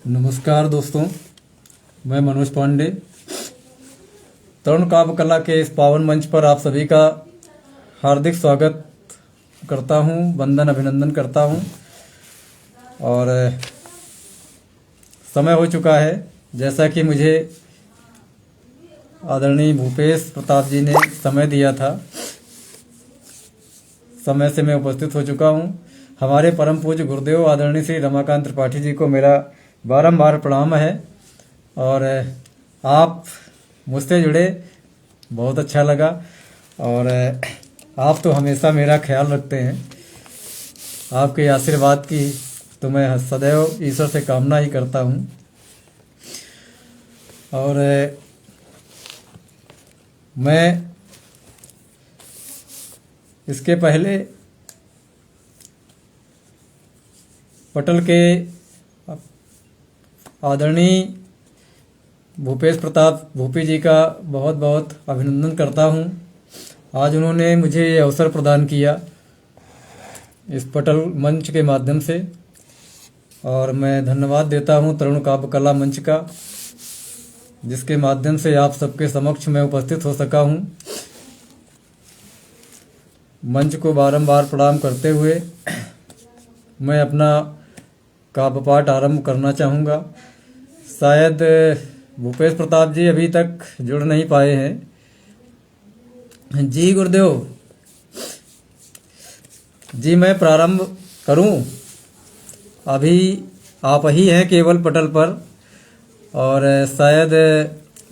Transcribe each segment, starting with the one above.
नमस्कार दोस्तों, मैं मनोज पांडे तरुण काव्य कला के इस पावन मंच पर आप सभी का हार्दिक स्वागत करता हूं, वंदन अभिनंदन करता हूं। और समय हो चुका है, जैसा कि मुझे आदरणीय भूपेश प्रताप जी ने समय दिया था, समय से मैं उपस्थित हो चुका हूं। हमारे परम पूज्य गुरुदेव आदरणीय श्री रमाकांत त्रिपाठी जी को मेरा बारंबार प्रणाम है। और आप मुझसे जुड़े, बहुत अच्छा लगा। और आप तो हमेशा मेरा ख्याल रखते हैं, आपके आशीर्वाद की तो मैं सदैव ईश्वर से कामना ही करता हूँ। और मैं इसके पहले पटल के आदरणीय भूपेश प्रताप भूपी जी का बहुत बहुत अभिनंदन करता हूं। आज उन्होंने मुझे ये अवसर प्रदान किया इस पटल मंच के माध्यम से, और मैं धन्यवाद देता हूं तरुण काव्य कला मंच का, जिसके माध्यम से आप सबके समक्ष मैं उपस्थित हो सका हूं। मंच को बारंबार प्रणाम करते हुए मैं अपना काव्य पाठ आरंभ करना चाहूँगा। शायद भूपेश प्रताप जी अभी तक जुड़ नहीं पाए हैं। जी गुरुदेव जी, मैं प्रारंभ करूं? अभी आप ही हैं केवल पटल पर, और शायद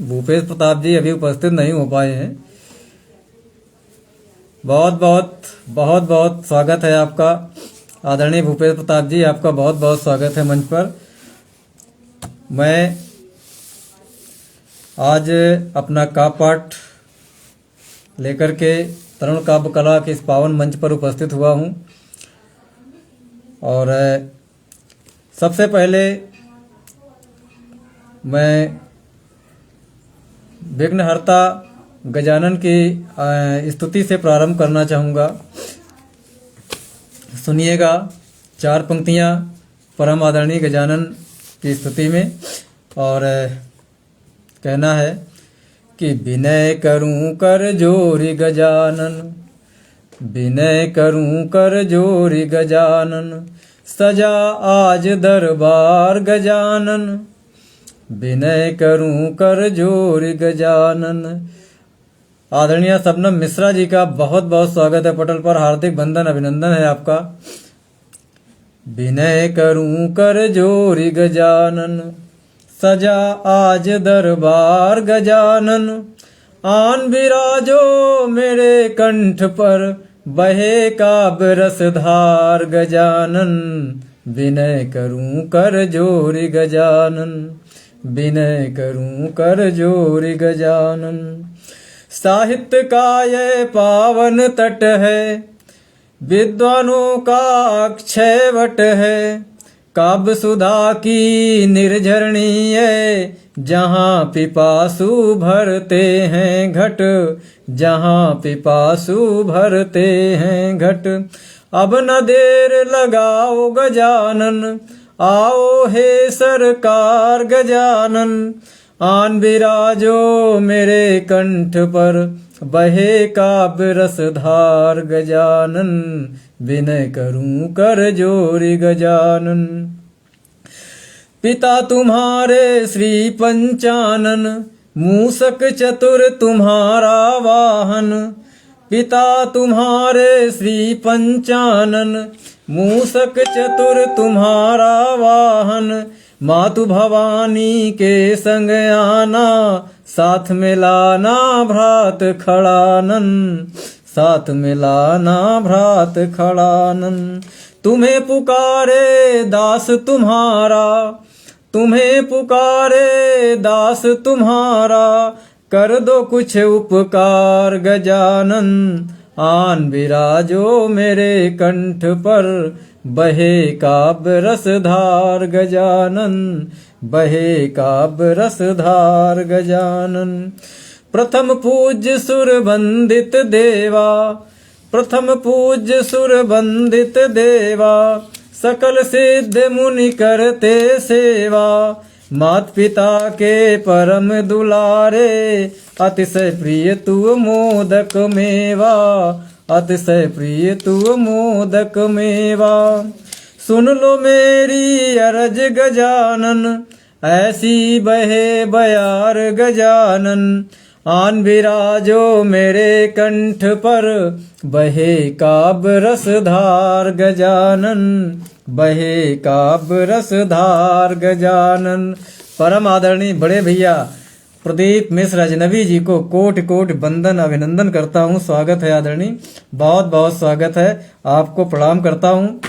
भूपेश प्रताप जी अभी उपस्थित नहीं हो पाए हैं। बहुत बहुत स्वागत है आपका आदरणीय भूपेश प्रताप जी, आपका बहुत बहुत स्वागत है मंच पर। मैं आज अपना काव्य पाठ लेकर के तरुण काव्य कला के इस पावन मंच पर उपस्थित हुआ हूँ। और सबसे पहले मैं विघ्नहर्ता गजानन की स्तुति से प्रारंभ करना चाहूँगा। सुनिएगा 4 पंक्तियाँ परम आदरणीय गजानन की स्तुति में। और कहना है कि विनय करूं कर जोरी गजानन, विनय करूं कर जोरी गजानन, सजा आज दरबार गजानन, विनय करूं कर जोरी गजानन। आदरणीय शबनम मिश्रा जी का बहुत बहुत स्वागत है पटल पर, हार्दिक वंदन अभिनंदन है आपका। विनय करूं कर जोरी गजानन, सजा आज दरबार गजानन, आन विराजो मेरे कंठ पर, बहे काव्य रसधार गजानन, विनय करूं कर जोरी गजानन, विनय करूं कर जोरी गजानन। साहित्य का ये पावन तट है, विद्वानों का अक्षय वट है, काव्य सुधा की निर्झरणी है, जहाँ पिपासु भरते हैं घट, जहाँ पिपासु भरते हैं घट। अब न देर लगाओ गजानन, आओ हे सरकार गजानन, आन विराजो मेरे कंठ पर, बहे काव्य रसधार गजानन, विनय करूं कर जोरी गजानन। पिता तुम्हारे श्री पंचानन, मूसक चतुर तुम्हारा वाहन, पिता तुम्हारे श्री पंचानन, मूसक चतुर तुम्हारा वाहन, मातु भवानी के संग आना, साथ मिलाना भ्रात खड़ानन, साथ मिलाना भ्रात खड़ानन। तुम्हें पुकारे दास तुम्हारा, तुम्हें पुकारे दास तुम्हारा, कर दो कुछ उपकार गजानन, आन विराजो मेरे कंठ पर, बहे काव्य रसधार गजानन, बहे काव्य रसधार गजानन। प्रथम पूज्य सुर वंदित देवा, प्रथम पूज्य सुर वंदित देवा, सकल सिद्ध मुनि करते सेवा, मात पिता के परम दुलारे, अतिशय प्रिय तू मोदक मेवा, अतिशय प्रिय तू मोदक मेवा। सुन लो मेरी अरज गजानन, ऐसी बहे बयार गजानन, आन विराजो मेरे कंठ पर, बहे काव्य रसधार गजानन, बहे काव्य रसधार गजानन। परम आदरणीय बड़े भैया प्रदीप मिश्र अजनबी जी को कोटि कोटि वंदन अभिनंदन करता हूँ। स्वागत है आदरणीय, बहुत बहुत स्वागत है, आपको प्रणाम करता हूँ।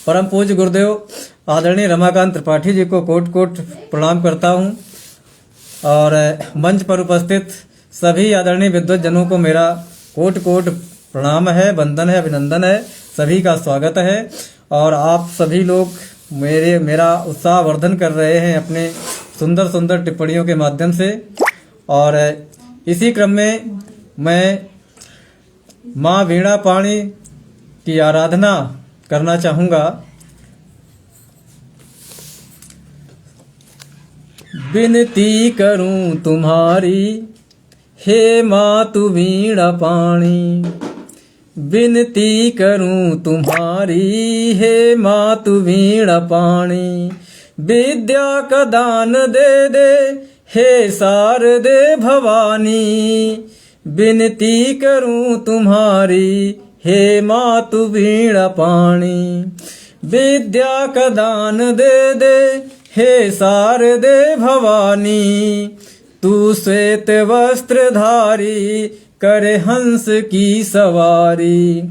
परम पूज्य गुरुदेव आदरणीय रमाकांत त्रिपाठी जी को कोटि कोटि प्रणाम करता हूँ। और मंच पर उपस्थित सभी आदरणीय विद्वत जनों को मेरा कोटि कोटि प्रणाम है, वंदन है, अभिनंदन है, सभी का स्वागत है। और आप सभी लोग मेरा उत्साह वर्धन कर रहे हैं अपने सुंदर सुंदर टिप्पणियों के माध्यम से। और इसी क्रम में मैं माँ वीणा पाणी की आराधना करना चाहूँगा। विनती करूं तुम्हारी हे मातु वीणा पाणी, विनती करूं तुम्हारी हे मातु वीणा पाणी, विद्या का दान दे दे हे शारदे भवानी, विनती करूं तुम्हारी हे मातु वीणा पाणी, विद्या का दान दे दे हे शारदे भवानी, तू श्वेत वस्त्रधारी करे हंस की सवारी,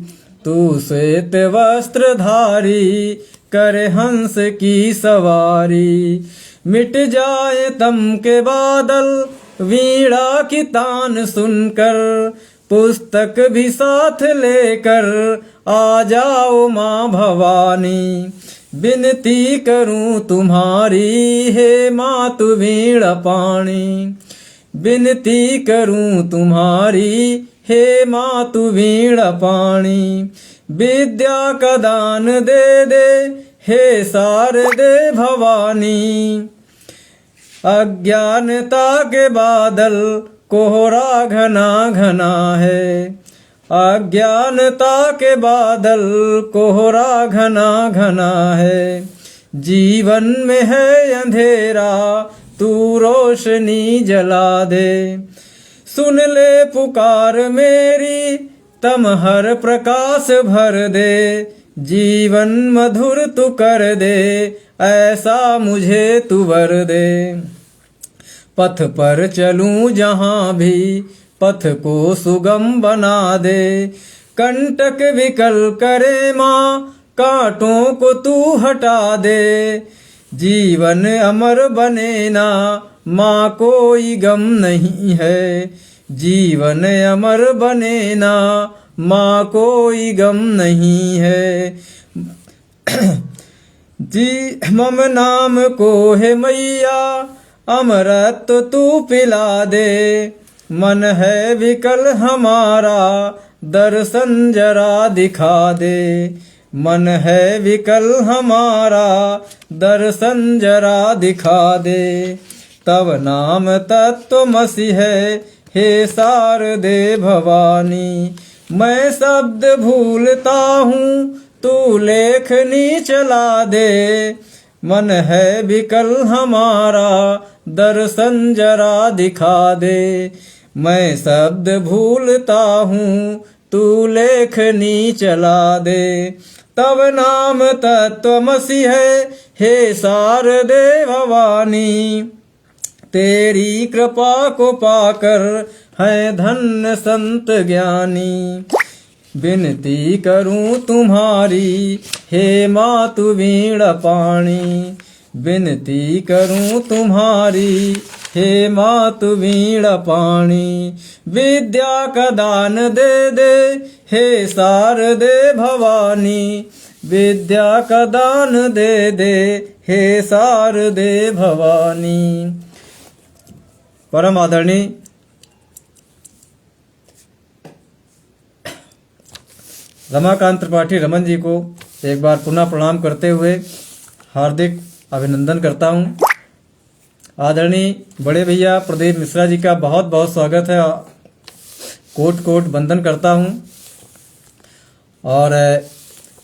तू श्वेत वस्त्रधारी करे हंस की सवारी, मिट जाए तम के बादल वीणा की तान सुनकर, पुस्तक भी साथ लेकर आ जाओ माँ भवानी, विनती करूं तुम्हारी हे मातु वीणा पाणी, विनती करूं तुम्हारी हे मातु वीणा पाणी, विद्या का दान दे दे हे शारदे भवानी, अज्ञानता के बादल कोहरा घना घना है, अज्ञानता के बादल कोहरा घना घना है, जीवन में है अंधेरा तू रोशनी जला दे, सुन ले पुकार मेरी तम हर प्रकाश भर दे, जीवन मधुर तू कर दे ऐसा मुझे तू वर दे, पथ पर चलूं जहाँ भी पथ को सुगम बना दे, कंटक विकल करे माँ कांटों को तू हटा दे, जीवन अमर बने ना माँ कोई गम नहीं है, जीवन अमर बने ना माँ कोई गम नहीं है, जी मम नाम को है मैया अमृत तू पिला दे, मन है विकल हमारा दर्शन जरा दिखा दे, मन है विकल हमारा दर्शन जरा दिखा दे, तब नाम तत्वमसि है हे शारदे भवानी, मैं शब्द भूलता हूँ तू लेखनी चला दे, मन है विकल हमारा दर्शन जरा दिखा दे, मैं शब्द भूलता हूँ तू लेखनी चला दे, तब नाम तत्वमसि है हे शारदे भवानी, तेरी कृपा को पाकर है धन्य संत ज्ञानी, विनती करूं तुम्हारी हे मातु वीणा पाणी, विनती करूं तुम्हारी हे मातु वीणा पाणी, विद्या का दान दे दे हे शारदे भवानी, विद्या का दान दे दे हे शारदे भवानी। परम आदरणीय रमाकांत त्रिपाठी रमन जी को एक बार पुनः प्रणाम करते हुए हार्दिक अभिनंदन करता हूँ। आदरणीय बड़े भैया प्रदीप मिश्रा जी का बहुत बहुत स्वागत है, कोट कोट वंदन करता हूँ। और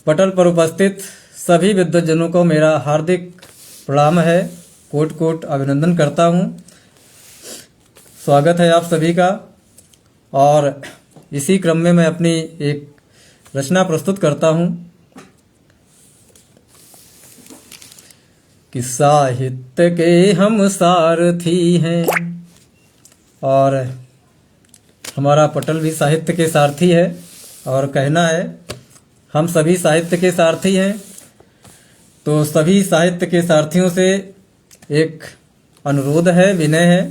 पटल पर उपस्थित सभी विद्वज्जनों को मेरा हार्दिक प्रणाम है, कोट कोट अभिनंदन करता हूँ। स्वागत है आप सभी का। और इसी क्रम में मैं अपनी एक रचना प्रस्तुत करता हूँ कि साहित्य के हम सारथी हैं। और हमारा पटल भी साहित्य के सारथी है, और कहना है हम सभी साहित्य के सारथी हैं। तो सभी साहित्य के सारथियों से एक अनुरोध है, विनय है।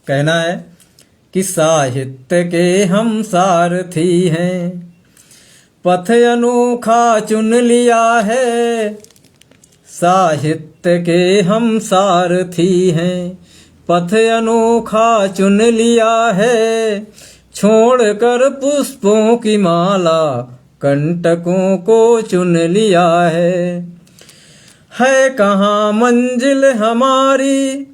कहना है कि साहित्य के हम सारथी हैं, पथ अनोखा चुन लिया है। साहित्य के हम सारथी हैं, पथ अनोखा चुन लिया है। छोड़कर पुष्पों की माला कंटकों को चुन लिया है कहाँ मंजिल हमारी,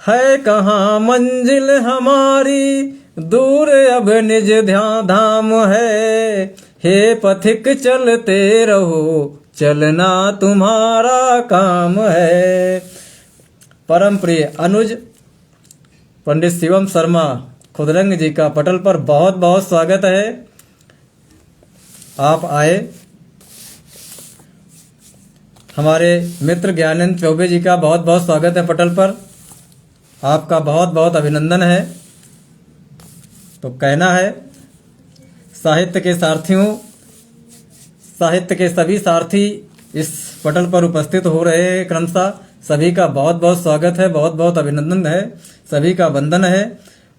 है कहाँ मंजिल हमारी, दूर अब निज ध्यान धाम है। हे पथिक चलते रहो, चलना तुम्हारा काम है। परम प्रिय अनुज पंडित शिवम शर्मा खुदरंग जी का पटल पर बहुत बहुत स्वागत है। आप आए। हमारे मित्र ज्ञानेंद्र चौबे जी का बहुत बहुत स्वागत है पटल पर, आपका बहुत बहुत अभिनंदन है। तो कहना है साहित्य के सारथियों, साहित्य के सभी सारथी इस पटल पर उपस्थित हो रहे हैं क्रमशः। सभी का बहुत बहुत स्वागत है, बहुत बहुत अभिनंदन है, सभी का वंदन है।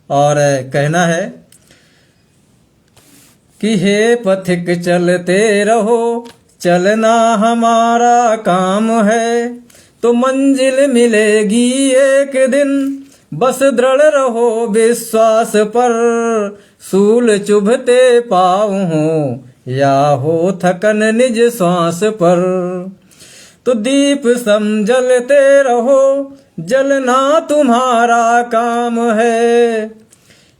और कहना है कि हे पथिक चलते रहो, चलना हमारा काम है। तो मंजिल मिलेगी एक दिन, बस दृढ़ रहो विश्वास पर। सूल चुभते पाँव हो या हो थकन निज श्वास पर, तो दीप समझलते रहो, जलना तुम्हारा काम है।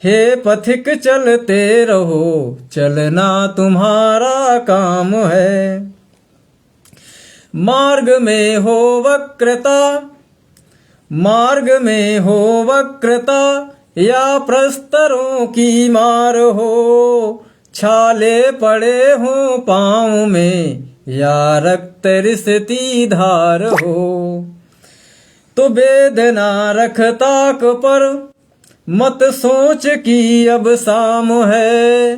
हे पथिक चलते रहो, चलना तुम्हारा काम है। मार्ग में हो वक्रता, मार्ग में हो वक्रता, या प्रस्तरों की मार हो। छाले पड़े हो पाँव में, या रक्त रिसती धार हो। तो वेदना रख ताक पर, मत सोच कि अब शाम है।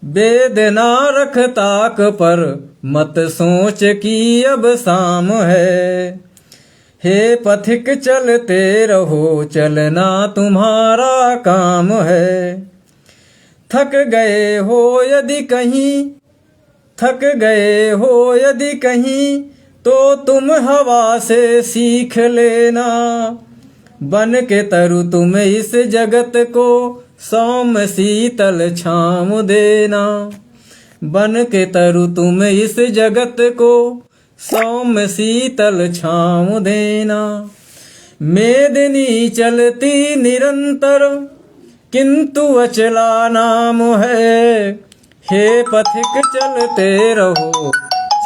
वेदना रख ताक पर, मत सोच कि अब शाम है। हे पथिक चलते रहो, चलना तुम्हारा काम है। थक गए हो यदि कहीं, थक गए हो यदि कहीं, तो तुम हवा से सीख लेना। बन के तरु तुम इस जगत को, सौम्य शीतल छाँव देना। बन के तरु तुम इस जगत को, सौम्य शीतल छाँव देना। मेदिनी चलती निरंतर, किंतु अचला नाम है। हे पथिक चलते रहो,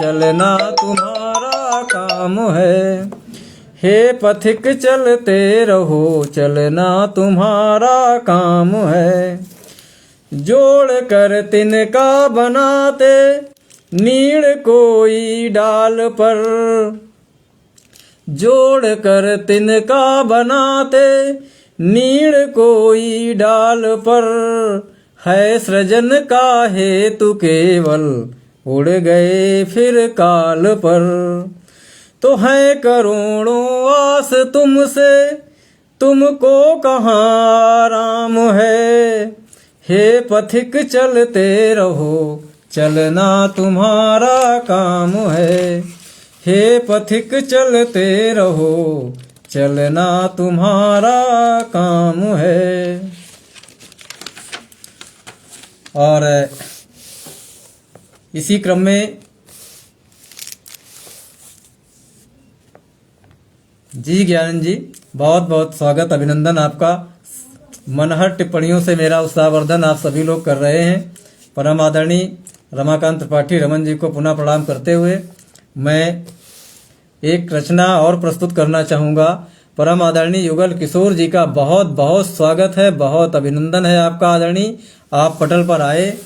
चलना तुम्हारा काम है। हे पथिक चलते रहो, चलना तुम्हारा काम है। जोड़ कर तिनका बनाते, नीड़ कोई डाल पर। जोड़ कर तिनका बनाते, नीड़ कोई डाल पर। है सृजन का हेतु केवल, उड़ गए फिर काल पर। तो है करोड़ों आस तुमसे, तुमको कहाँ आराम है। हे पथिक चलते रहो, चलना तुम्हारा काम है। हे पथिक चलते रहो, चलना तुम्हारा काम है। और इसी क्रम में जी ज्ञानंद जी, बहुत बहुत स्वागत, अभिनंदन आपका। मनहर टिप्पणियों से मेरा उत्साहवर्धन आप सभी लोग कर रहे हैं। परम आदरणीय रमाकांत त्रिपाठी रमन जी को पुनः प्रणाम करते हुए मैं एक रचना और प्रस्तुत करना चाहूँगा। परम आदरणीय युगल किशोर जी का बहुत बहुत स्वागत है, बहुत अभिनंदन है आपका आदरणीय। आप पटल पर आए,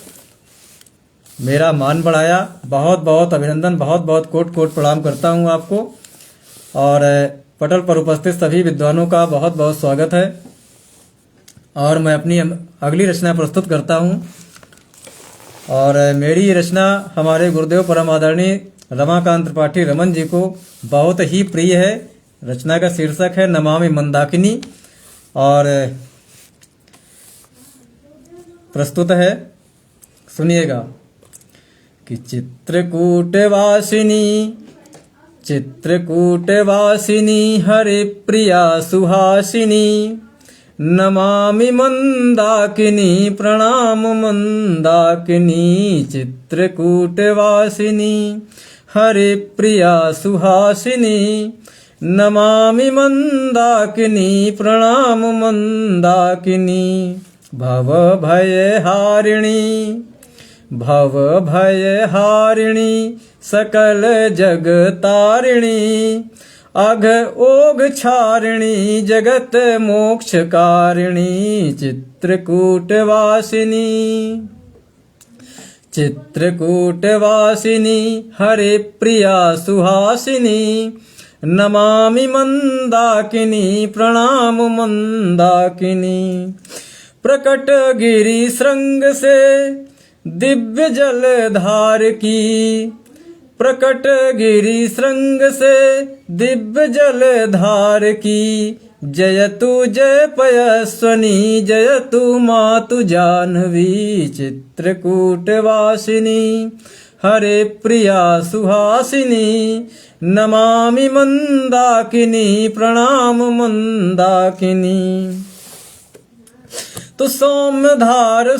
मेरा मान बढ़ाया, बहुत बहुत अभिनंदन, बहुत बहुत कोट कोट प्रणाम करता हूँ आपको। और पटल पर उपस्थित सभी विद्वानों का बहुत बहुत स्वागत है। और मैं अपनी अगली रचना प्रस्तुत करता हूँ। और मेरी ये रचना हमारे गुरुदेव परम आदरणीय रमाकांत त्रिपाठी रमन जी को बहुत ही प्रिय है। रचना का शीर्षक है नमामि मंदाकिनी और प्रस्तुत है, सुनिएगा। कि चित्रकूटवासिनी हरे प्रिया सुहासिनी, नमामि मंदाकिनी प्रणाम मंदाकिनी। चित्रकूटवासिनी हरे प्रिया सुहासिनी, नमामि मंदाकिनी प्रणाम मंदाकिनी। भव भय हारिणी सकल जगतारिणी, अघ ओघ क्षारिणी जगत मोक्ष कारिणी। चित्रकूटवासिनी हरे प्रिया सुहासिनी, नमामि मंदाकिनी प्रणाम मंदाकिनी। प्रकट गिरि श्रृंग से दिव्य जलधार की, प्रकट गिरि श्रृंग से दिव्य जलधार की। जयतु जय पयस्वनी जयतु मातु जाह्नवी। चित्रकूटवासिनी हरे प्रिया सुहासिनी, नमामि मंदाकिनी प्रणाम मंदाकिनी। तो सौम्यधार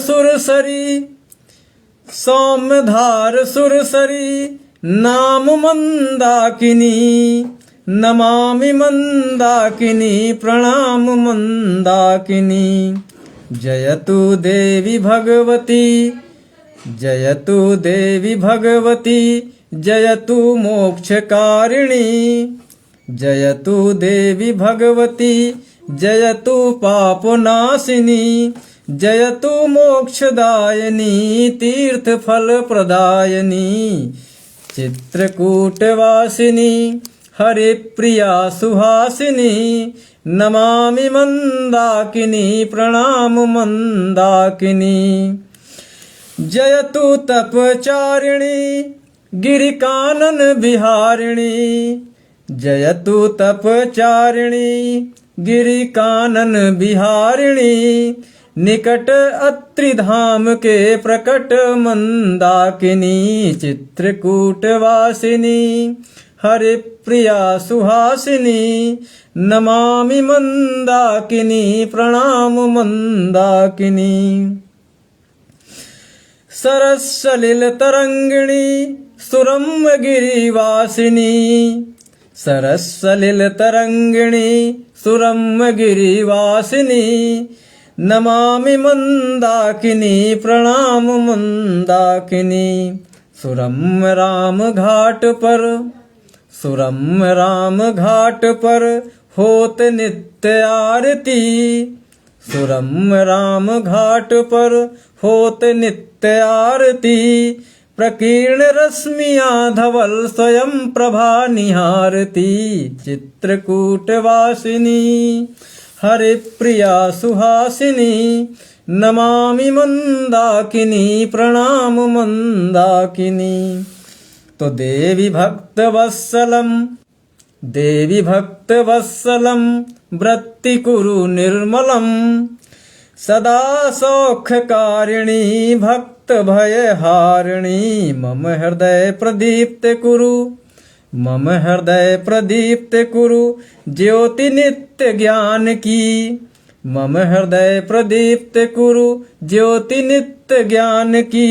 सुरसरी नाम मंदाकिनी, नमामि मंदाकिनी प्रणाम मंदाकिनी। जयतु देवी भगवती जयतु मोक्षकारिणी। जयतु देवी भगवती जयतु पापनाशिनी, जयतु मोक्षदायिनी तीर्थफल प्रदायिनी। चित्रकूटवासिनी हरे प्रिया सुहासिनी, नमामि मंदाकिनी प्रणाम मंदाकिनी। जयतु तपचारिणी गिरिकानन विहारिणी, जयतु तपचारिणी गिरिकानन विहारिणी। निकट अत्रिधाम के प्रकट मंदाकिनी। चित्रकूटवासिनी हरे प्रिया सुहासिनी, नमामि मंदाकिनी प्रणाम मंदाकिनी। सरसलिल तरंगिणी सुरम्य गिरिवासिनी, सरसलिल तरंगिणी सुरम्य गिरिवासिनी। नमामि मंदाकिनी प्रणाम मंदाकिनी। सुरम्य राम घाट पर होत नित्य आरती। सुरम्य राम घाट पर होत नित्य आरती। प्रकीर्ण रश्मिया धवल स्वयं प्रभा निहारती। चित्रकूटवासिनी हरे प्रिया सुहासिनी, नमामि मंदाकिनी प्रणाम मंदाकिनी। तो देवी भक्तवत्सलम वृत्ति कुरु निर्मलम। सदा सौख्यकारिणी भक्त भयहारिणी। मम हृदय प्रदीप्त कुरु ज्योति नित्य ज्ञान की। मम हृदय प्रदीप्त कुरु ज्योति नित्य ज्ञान की।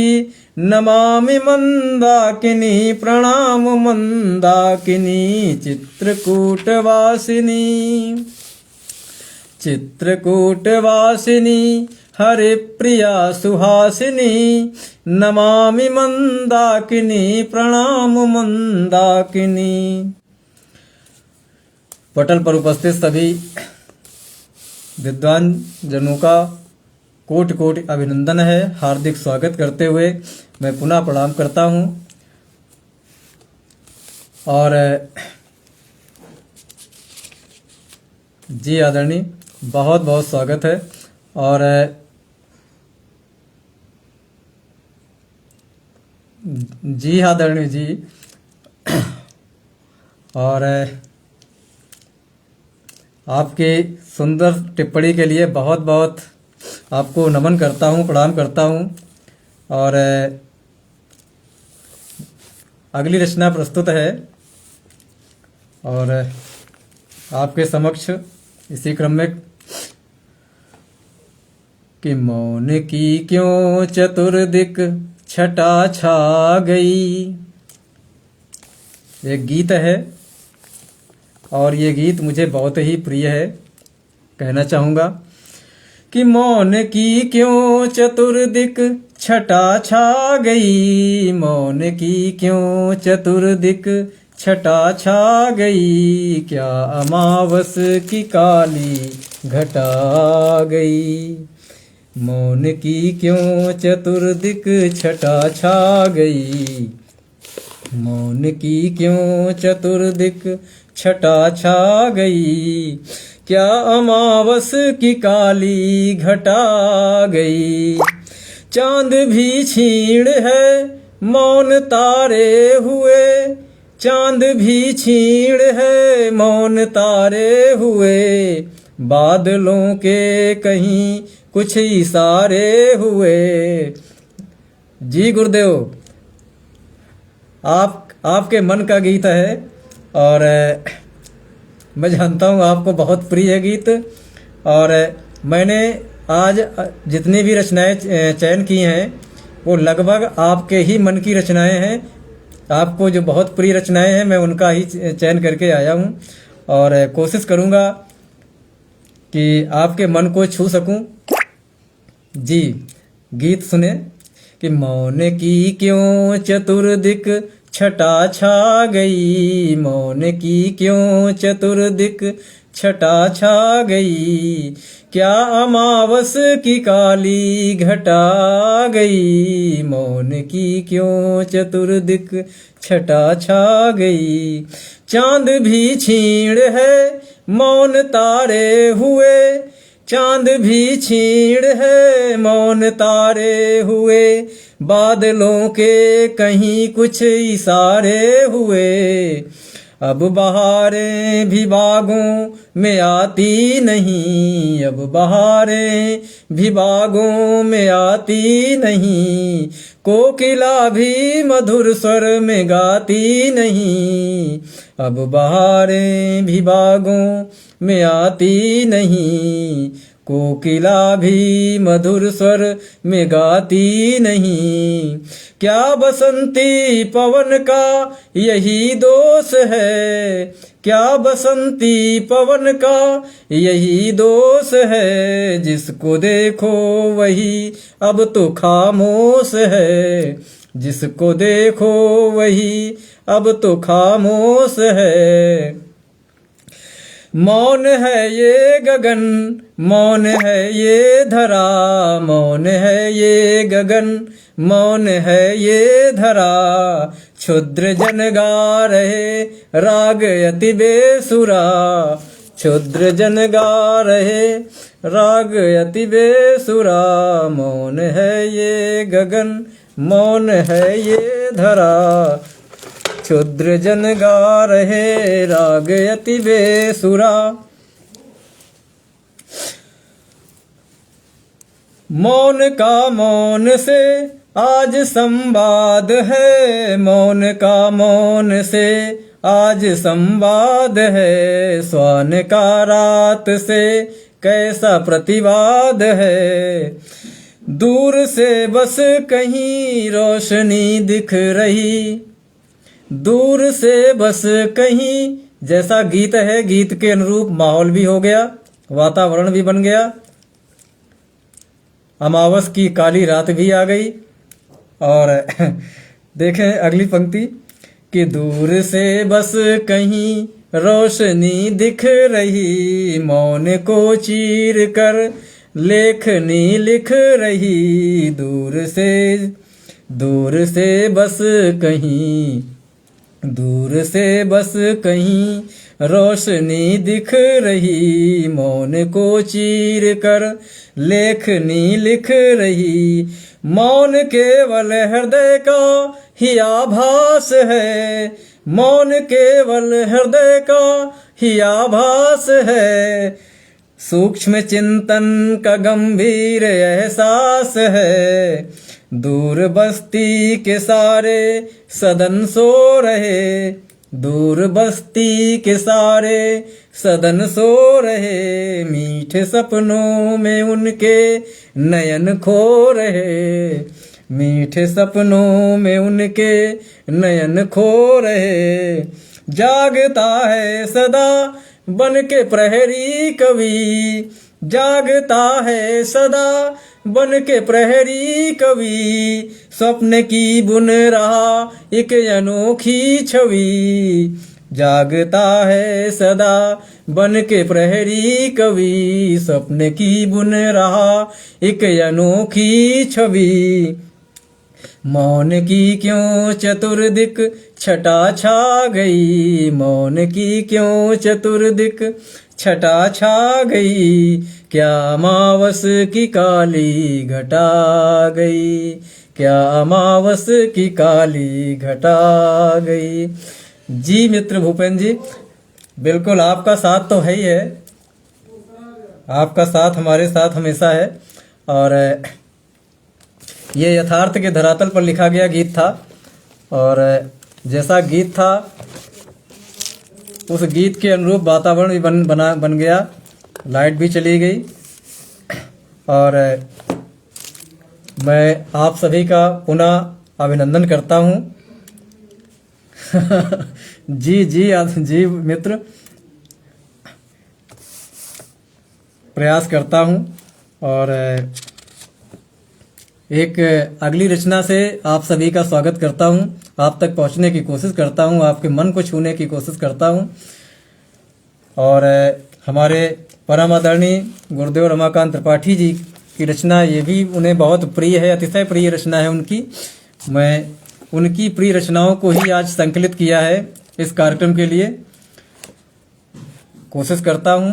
नमामि मंदाकिनी प्रणाम मंदाकिनी चित्रकूट वासिनी। चित्रकूट वासिनी हरिप्रिया सुहासिनी। नमामि मंदाकिनी प्रणाम मंदाकिनी। पटल पर उपस्थित सभी विद्वान जनों का कोटि कोटि अभिनंदन है। हार्दिक स्वागत करते हुए मैं पुनः प्रणाम करता हूँ। और जी आदरणीय, बहुत बहुत स्वागत है। और जी आदरणीय जी, और आपके सुंदर टिप्पणी के लिए बहुत बहुत आपको नमन करता हूँ, प्रणाम करता हूँ। और अगली रचना प्रस्तुत है और आपके समक्ष इसी क्रम में कि मौन की क्यों चतुर्दिक छटा छा गई। एक गीत है और ये गीत मुझे बहुत ही प्रिय है। कहना चाहूँगा कि मौन की क्यों चतुर्दिक छटा छा गई। मौन की क्यों चतुर्दिक छटा छा गई। क्या अमावस की काली घटा गई। मौन की क्यों चतुर्दिक छटा छा गई। मौन की क्यों चतुर्दिक छटा छा गई। क्या अमावस की काली घटा गई। चांद भी छीण है मौन तारे हुए। चांद भी छीण है मौन तारे हुए। बादलों के कहीं कुछ इशारे हुए। जी गुरुदेव, आपके मन का गीत है और मैं जानता हूँ आपको बहुत प्रिय है गीत। और मैंने आज जितनी भी रचनाएं चयन की हैं वो लगभग आपके ही मन की रचनाएं हैं। आपको जो बहुत प्रिय रचनाएं हैं मैं उनका ही चयन करके आया हूँ और कोशिश करूँगा कि आपके मन को छू सकूँ। जी, गीत सुने कि मौन की क्यों चतुर्दिक छटा छा गई। मौन की क्यों चतुर्दिक छटा छा गई। क्या अमावस की काली घटा गई। मौन की क्यों चतुर्दिक छटा छा गई। चांद भी छीण है मौन तारे हुए। चांद भी छीण है मौन तारे हुए। बादलों के कहीं कुछ इशारे हुए। अब बहारें भी बागों में आती नहीं। अब बहारें भी बागों में आती नहीं। कोकिला भी मधुर स्वर में गाती नहीं। अब बहारें भी बागों में आती नहीं। कोकिला भी मधुर स्वर में गाती नहीं। क्या बसंती पवन का यही दोष है। क्या बसंती पवन का यही दोष है। जिसको देखो वही अब तो खामोश है। जिसको देखो वही अब तो खामोश है। मौन है ये गगन मौन है ये धरा। मौन है ये गगन मौन है ये धरा। क्षुद्र जन गा रहे राग अति बेसुरा। क्षुद्र जन गा रहे राग अति बेसुरा। मौन है ये गगन मौन है ये धरा। क्षुद्र जन गा रहे राग अति बेसुरा। मौन का मौन से आज संवाद है। मौन का मौन से आज संवाद है। स्वान का रात से कैसा प्रतिवाद है। दूर से बस कहीं रोशनी दिख रही, दूर से बस कहीं। जैसा गीत है, गीत के अनुरूप माहौल भी हो गया, वातावरण भी बन गया। अमावस की काली रात भी आ गई। और देखें अगली पंक्ति कि दूर से बस कहीं रोशनी दिख रही, मौन को चीर कर लेखनी लिख रही। दूर से बस कहीं, दूर से बस कहीं रोशनी दिख रही, मौन को चीर कर लेखनी लिख रही। मौन केवल हृदय का ही आभास है, मौन केवल हृदय का ही आभास है। सूक्ष्म चिंतन का गंभीर एहसास है। दूर बस्ती के सारे सदन सो रहे, दूर बस्ती के सारे सदन सो रहे। मीठे सपनों में उनके नयन खो रहे, मीठे सपनों में उनके नयन खो रहे। जागता है सदा बन के प्रहरी कवि, जागता है सदा बन के प्रहरी कवि। स्वप्न की बुन रहा एक अनोखी छवि, जागता है सदा बन के प्रहरी कवि। स्वप्न की बुन रहा एक अनोखी छवि। मौन की क्यों चतुर्दिक छटा छा गई, मौन की क्यों चतुर्दिक छटा छा गई। क्या अमावस की काली घटा गई, क्या अमावस की काली घटा गई। जी मित्र भूपेन जी, बिल्कुल आपका साथ तो है ही है, आपका साथ हमारे साथ हमेशा है। और ये यथार्थ के धरातल पर लिखा गया गीत था, और जैसा गीत था उस गीत के अनुरूप वातावरण भी बन गया। लाइट भी चली गई। और मैं आप सभी का पुनः अभिनंदन करता हूँ। जी जी जी मित्र, प्रयास करता हूँ। और एक अगली रचना से आप सभी का स्वागत करता हूँ, आप तक पहुँचने की कोशिश करता हूँ, आपके मन को छूने की कोशिश करता हूँ। और हमारे परम आदरणीय गुरुदेव रमाकांत त्रिपाठी जी की रचना, ये भी उन्हें बहुत प्रिय है, अतिशय प्रिय रचना है उनकी। मैं उनकी प्रिय रचनाओं को ही आज संकलित किया है इस कार्यक्रम के लिए। कोशिश करता हूँ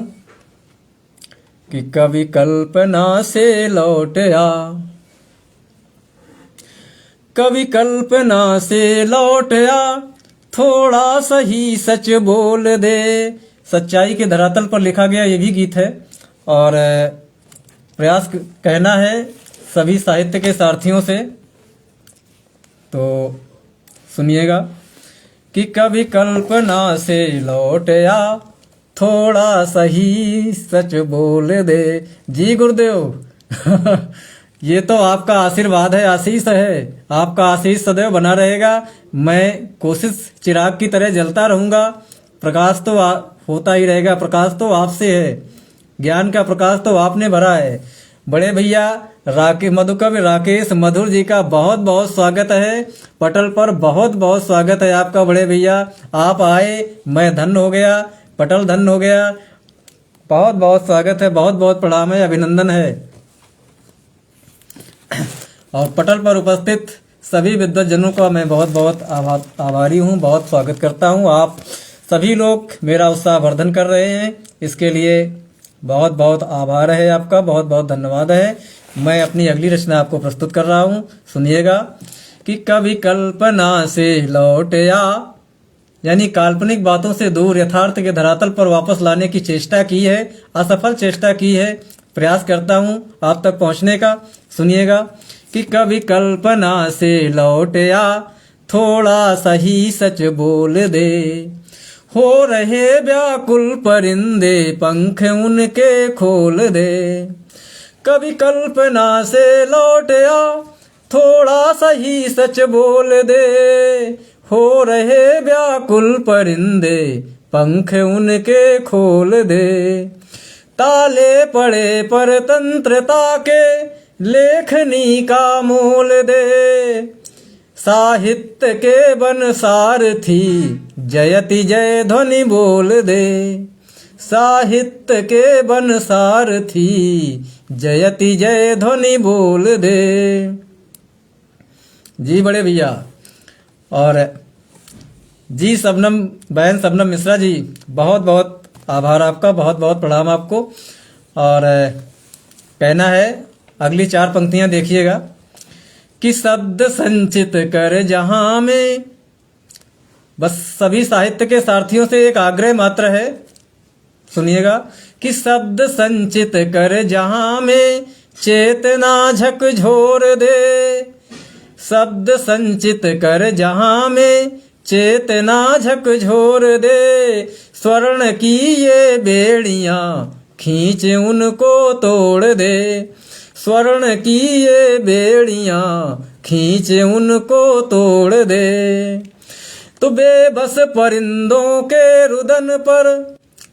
कि कभी कल्पना से लौट आ, कभी कल्पना से लौट आ, थोड़ा सही सच बोल दे। सच्चाई के धरातल पर लिखा गया ये भी गीत है। और प्रयास कहना है सभी साहित्य के सारथियों से, तो सुनिएगा कि कभी कल्पना से लौट आ, थोड़ा सही सच बोल दे। जी गुरुदेव ये तो आपका आशीर्वाद है, आशीष है, आपका आशीष सदैव बना रहेगा। मैं कोशिश चिराग की तरह जलता रहूंगा। प्रकाश तो होता ही रहेगा, प्रकाश तो आपसे है, ज्ञान का प्रकाश तो आपने भरा है। बड़े भैया मधुकवि राकेश मधुर जी का बहुत बहुत स्वागत है पटल पर, बहुत बहुत स्वागत है आपका बड़े भैया। आप आए, मैं धन्य हो गया, पटल धन्य हो गया। बहुत बहुत स्वागत है, बहुत बहुत प्रणाम है, अभिनंदन है। और पटल पर उपस्थित सभी विद्वज्जनों का मैं बहुत बहुत आभारी हूँ, बहुत स्वागत करता हूँ। आप सभी लोग मेरा उत्साह वर्धन कर रहे हैं, इसके लिए बहुत बहुत आभार है आपका, बहुत बहुत धन्यवाद है। मैं अपनी अगली रचना आपको प्रस्तुत कर रहा हूँ, सुनिएगा कि कभी कल्पना से लौट आ, यानी काल्पनिक बातों से दूर यथार्थ के धरातल पर वापस लाने की चेष्टा की है, असफल चेष्टा की है। प्रयास करता हूँ आप तक पहुँचने का, सुनिएगा कि कभी कल्पना से लौट आ, थोड़ा सही सच बोल दे। हो रहे व्याकुल परिंदे पंख उनके खोल दे। कभी कल्पना से लौट आ थोड़ा सही सच बोल दे। हो रहे व्याकुल परिंदे पंख उनके खोल दे। ताले पड़े परतंत्रता के लेखनी का मोल दे। साहित्य के बन सारथी जयति जय ध्वनि बोल दे। साहित्य के बन सारथी जयति जय ध्वनि बोल दे। जी बड़े भैया। और जी शबनम बहन शबनम मिश्रा जी, बहुत बहुत आभार आपका, बहुत बहुत प्रणाम आपको। और कहना है अगली 4 पंक्तियां देखिएगा कि शब्द संचित कर जहां में। बस सभी साहित्य के सारथियों से एक आग्रह मात्र है, सुनिएगा कि शब्द संचित कर जहां में चेतना झकझोर दे। शब्द संचित कर जहां में चेतना झकझोर दे। स्वर्ण की ये बेड़ियां खींच उनको तोड़ दे। स्वर्ण की ये बेड़ियां खींच उनको तोड़ दे। तो बेबस परिंदों के रुदन पर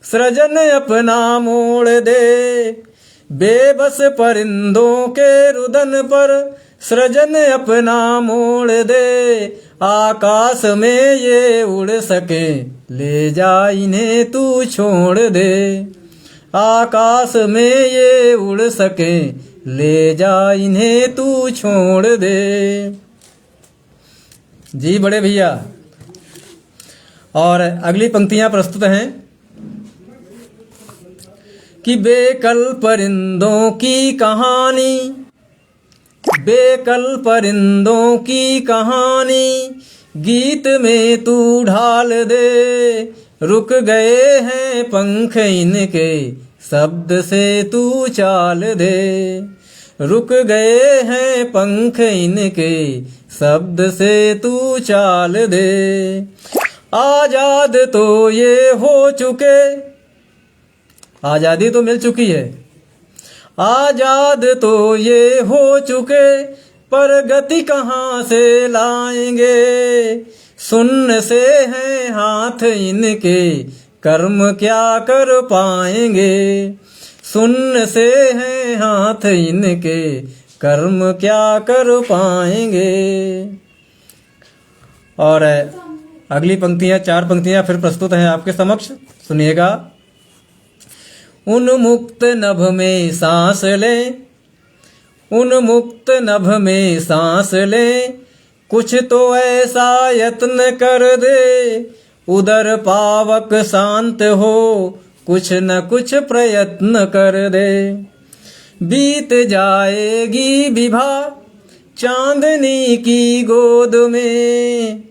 सृजन अपना मोड़ दे। बेबस परिंदों के रुदन पर सृजन अपना मोड़ दे। आकाश में ये उड़ सके ले जा इन्हें तू छोड़ दे। आकाश में ये उड़ सके ले जा इन्हें तू छोड़ दे। जी बड़े भैया। और अगली पंक्तियां प्रस्तुत हैं कि बेकल परिंदों की कहानी। बेकल परिंदों की कहानी गीत में तू ढाल दे। रुक गए हैं पंख इनके शब्द से तू चाल दे। रुक गए हैं पंख इनके शब्द से तू चाल दे। आजाद तो ये हो चुके, आजादी तो मिल चुकी है। आजाद तो ये हो चुके पर गति कहाँ से लाएंगे। सुन्न से हैं हाथ इनके कर्म क्या कर पाएंगे। सुन्न से हैं हाथ इनके कर्म क्या कर पाएंगे। और अगली पंक्तियां 4 पंक्तियां फिर प्रस्तुत हैं आपके समक्ष, सुनिएगा। उन्मुक्त नभ में सांस ले। उन्मुक्त नभ में सांस ले। कुछ तो ऐसा यत्न कर दे। उदर पावक शांत हो कुछ न कुछ प्रयत्न कर दे। बीत जाएगी विभा चांदनी की गोद में।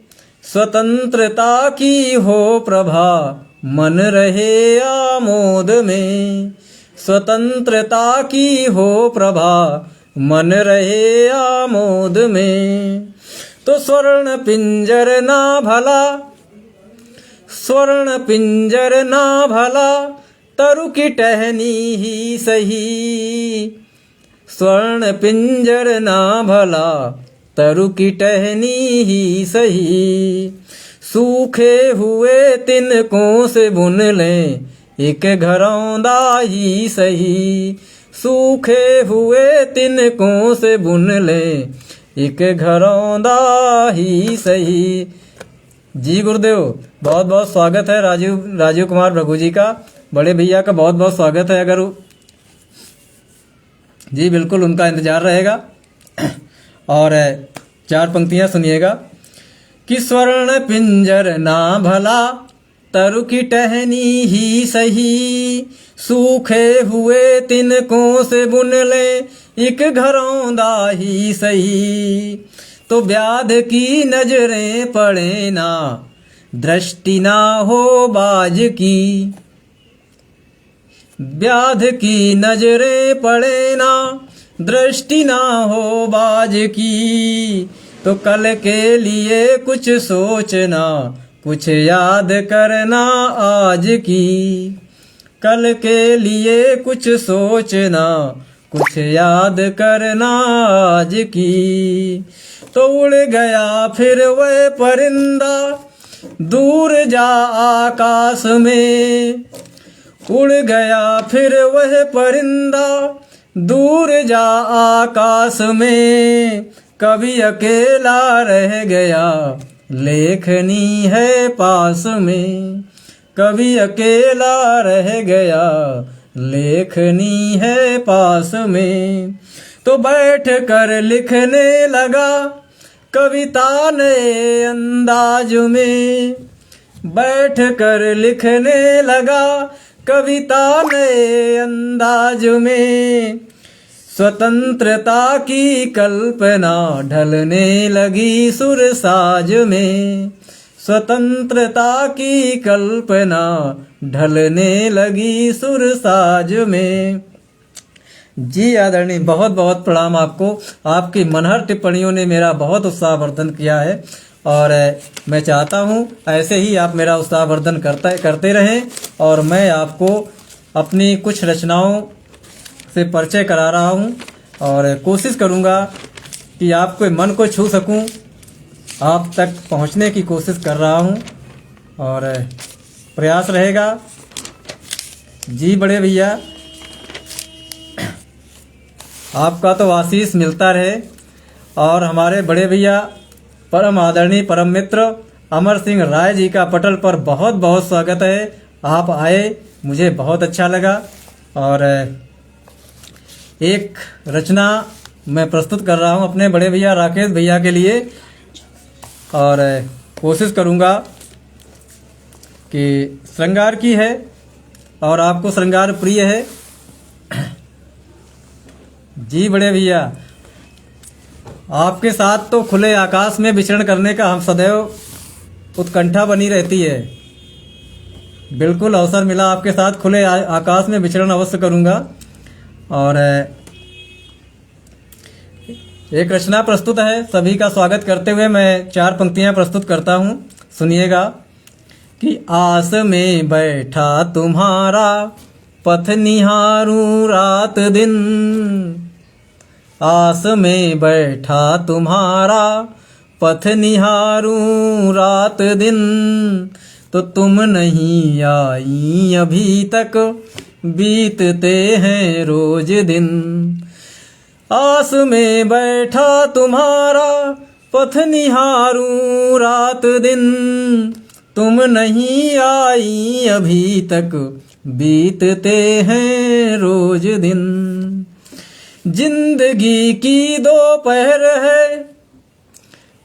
स्वतंत्रता की हो प्रभा मन रहे आमोद में। स्वतंत्रता की हो प्रभा मन रहे आमोद में। तो स्वर्ण पिंजर ना भला, स्वर्ण पिंजर ना भला तरु की टहनी ही सही। स्वर्ण पिंजर ना भला तरु की टहनी ही सही। सूखे हुए तिनकों से बुन लें एक घरौंदा ही सही। सूखे हुए तिनकों से बुन लें एक घरौंदा ही सही। जी गुरुदेव, बहुत बहुत स्वागत है राजीव कुमार भृगु जी का। बड़े भैया का बहुत बहुत स्वागत है। अगर जी बिल्कुल उनका इंतजार रहेगा। और 4 पंक्तियां सुनिएगा कि स्वर्ण पिंजर ना भला तरु की टहनी ही सही। सूखे हुए तिनकों से बुन ले एक घरौंदा ही सही। तो व्याध की नजरें पड़े ना दृष्टि ना हो बाज की। व्याध की नजरें पड़े ना दृष्टि ना हो बाज की। तो कल के लिए कुछ सोचना कुछ याद करना आज की, कल के लिए कुछ सोचना, कुछ याद करना आज की। तो उड़ गया फिर वह परिंदा दूर जा आकाश में, उड़ गया फिर वह परिंदा दूर जा आकाश में। कभी अकेला रह गया लेखनी है पास में, कभी अकेला रह गया लेखनी है पास में। तो बैठ कर लिखने लगा कविता नए अंदाज में, बैठ कर लिखने लगा कविता नए अंदाज में। स्वतंत्रता की कल्पना ढलने लगी सुरसाज में, स्वतंत्रता की कल्पना ढलने लगी सुरसाज में। जी आदरणीय, बहुत बहुत प्रणाम आपको। आपकी मनहर टिप्पणियों ने मेरा बहुत उत्साहवर्धन किया है और मैं चाहता हूँ ऐसे ही आप मेरा उत्साहवर्धन करते रहें। और मैं आपको अपनी कुछ रचनाओं से परिचय करा रहा हूँ और कोशिश करूँगा कि आपके मन को छू सकूँ, आप तक पहुँचने की कोशिश कर रहा हूँ और प्रयास रहेगा। जी बड़े भैया, आपका तो आशीष मिलता रहे। और हमारे बड़े भैया परम आदरणीय परम मित्र अमर सिंह राय जी का पटल पर बहुत बहुत स्वागत है। आप आए, मुझे बहुत अच्छा लगा। और एक रचना मैं प्रस्तुत कर रहा हूं अपने बड़े भैया राकेश भैया के लिए और कोशिश करूंगा कि श्रृंगार की है और आपको श्रृंगार प्रिय है। जी बड़े भैया, आपके साथ तो खुले आकाश में विचरण करने का हम सदैव उत्कंठा बनी रहती है। बिल्कुल अवसर मिला आपके साथ खुले आकाश में विचरण अवश्य करूंगा। और एक रचना प्रस्तुत है, सभी का स्वागत करते हुए मैं 4 पंक्तियां प्रस्तुत करता हूं, सुनिएगा। कि आस में बैठा तुम्हारा पथ निहारूं रात दिन, आस में बैठा तुम्हारा पथ निहारूं रात दिन। तो तुम नहीं आई अभी तक बीतते हैं रोज दिन, आस में बैठा तुम्हारा पथ निहारूं रात दिन। तुम नहीं आई अभी तक बीतते हैं रोज दिन। जिंदगी की दोपहर है,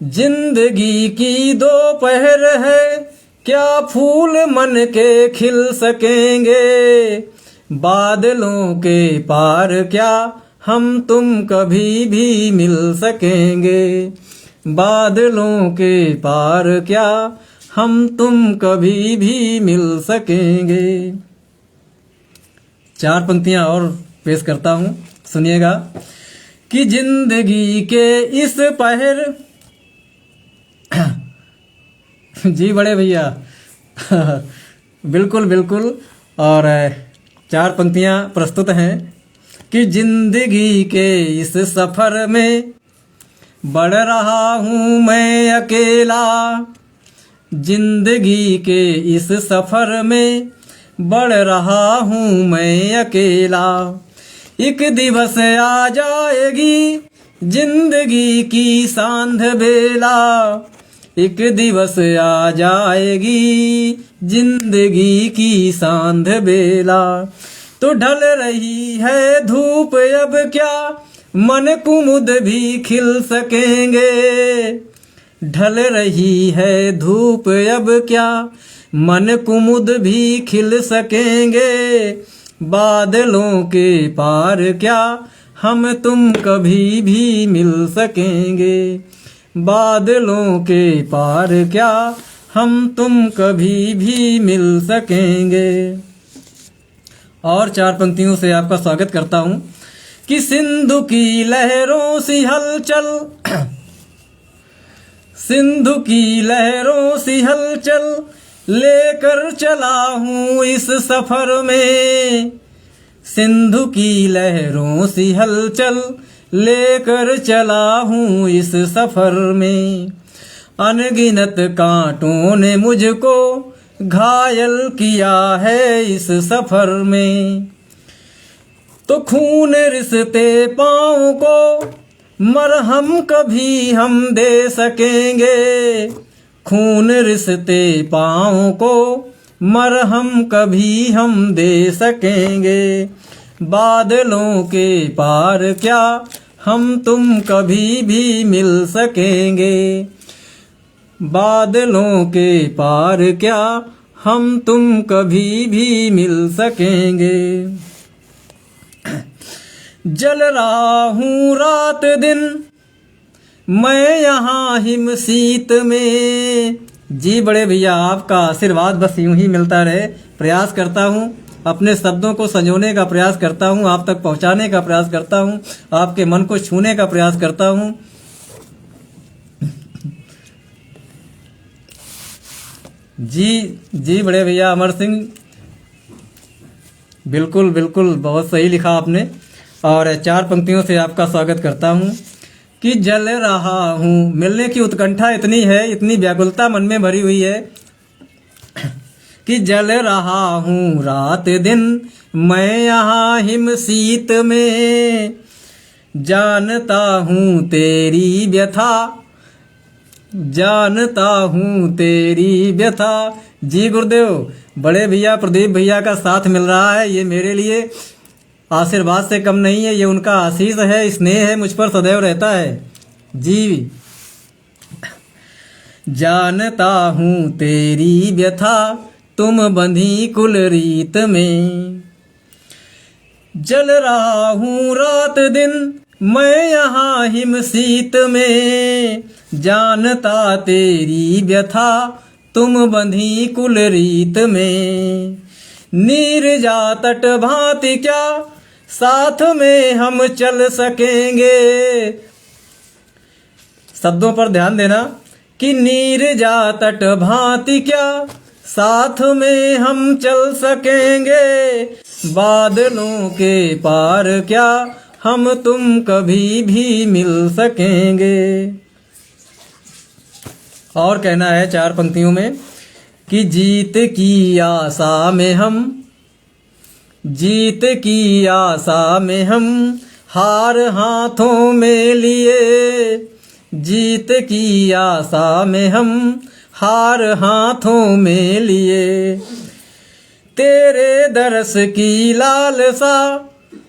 जिंदगी की दोपहर है, क्या फूल मन के खिल सकेंगे। बादलों के पार क्या हम तुम कभी भी मिल सकेंगे, बादलों के पार क्या हम तुम कभी भी मिल सकेंगे। 4 पंक्तियां और पेश करता हूं, सुनिएगा। कि जिंदगी के इस पहर जी बड़े भैया बिल्कुल बिल्कुल। और 4 पंक्तियां प्रस्तुत हैं। कि जिंदगी के इस सफर में बढ़ रहा हूँ मैं अकेला, जिंदगी के इस सफर में बढ़ रहा हूँ मैं अकेला। एक दिवस आ जाएगी जिंदगी की सांध बेला, एक दिवस आ जाएगी जिंदगी की सांध बेला। तो ढल रही है धूप अब क्या मन कुमुद भी खिल सकेंगे, ढल रही है धूप अब क्या मन कुमुद भी खिल सकेंगे। बादलों के पार क्या हम तुम कभी भी मिल सकेंगे, बादलों के पार क्या हम तुम कभी भी मिल सकेंगे। और 4 पंक्तियों से आपका स्वागत करता हूं। कि सिंधु की लहरों सी हलचल, सिंधु की लहरों सी हलचल लेकर चला हूँ इस सफर में। सिंधु की लहरों सी हलचल लेकर चला हूँ इस सफर में। अनगिनत कांटों ने मुझको घायल किया है इस सफर में। तो खून रिश्ते पाँव को मरहम कभी हम दे सकेंगे। खून रिश्ते पाँव को मरहम कभी हम दे सकेंगे। बादलों के पार क्या हम तुम कभी भी मिल सकेंगे। बादलों के पार क्या हम तुम कभी भी मिल सकेंगे। जल रहा हूँ रात दिन मैं यहाँ हिम शीत में। जी बड़े भैया, आपका आशीर्वाद बस यूं ही मिलता रहे। प्रयास करता हूँ, अपने शब्दों को संजोने का प्रयास करता हूँ, आप तक पहुँचाने का प्रयास करता हूँ, आपके मन को छूने का प्रयास करता हूँ। जी बड़े भैया अमर सिंह, बिल्कुल बिल्कुल, बहुत सही लिखा आपने। और 4 पंक्तियों से आपका स्वागत करता हूँ कि जल रहा हूँ। मिलने की उत्कंठा इतनी है, इतनी व्याकुलता मन में भरी हुई है कि जल रहा हूँ रात दिन मैं यहाँ हिम शीत में। जानता हूँ तेरी व्यथा, जानता हूँ तेरी व्यथा। जी गुरुदेव, बड़े भैया प्रदीप भैया का साथ मिल रहा है, ये मेरे लिए आशीर्वाद से कम नहीं है, ये उनका आशीष है, स्नेह है, मुझ पर सदैव रहता है। जी जानता हूँ तेरी व्यथा तुम बंधी कुल रीत में। जल रहा हूँ रात दिन मैं यहाँ हिम शीत में। जानता तेरी व्यथा तुम बंधी कुल रीत में। नीरजा तट भांति क्या साथ में हम चल सकेंगे। शब्दों पर ध्यान देना कि नीरजा तट भांति क्या साथ में हम चल सकेंगे। बादलों के पार क्या हम तुम कभी भी मिल सकेंगे। और कहना है 4 पंक्तियों में कि जीत की आशा में हम, जीत की आशा में हम हार हाथों में लिए। जीत की आशा में हम हार हाथों में लिए। तेरे दरस की लालसा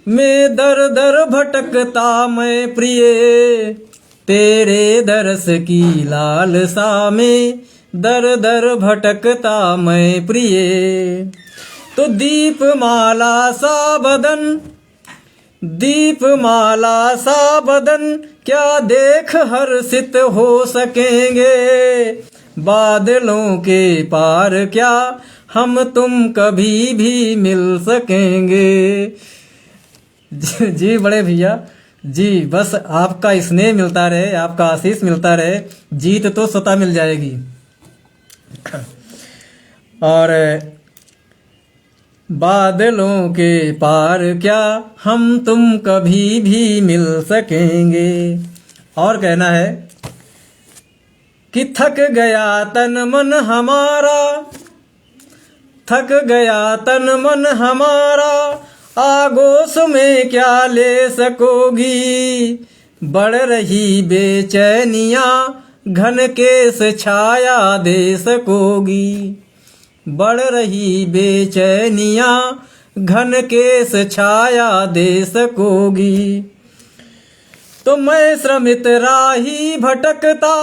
में दर दर भटकता मैं प्रिय। तेरे दरस की लालसा में दर दर भटकता मैं प्रिय। तो दीपमाला सा बदन, दीपमाला सा बदन क्या देख हर्षित हो सकेंगे। बादलों के पार क्या हम तुम कभी भी मिल सकेंगे। जी बड़े भैया जी, बस आपका स्नेह मिलता रहे, आपका आशीष मिलता रहे, जीत तो स्वतः मिल जाएगी। और बादलों के पार क्या हम तुम कभी भी मिल सकेंगे। और कहना है कि थक गया तन मन हमारा, थक गया तन मन हमारा, आगोश में क्या ले सकोगी। बढ़ रही बेचैनियाँ घन केस छाया दे सकोगी। बढ़ रही बेचैनियाँ घन केस छाया दे सकोगी। तो मैं श्रमित राही भटकता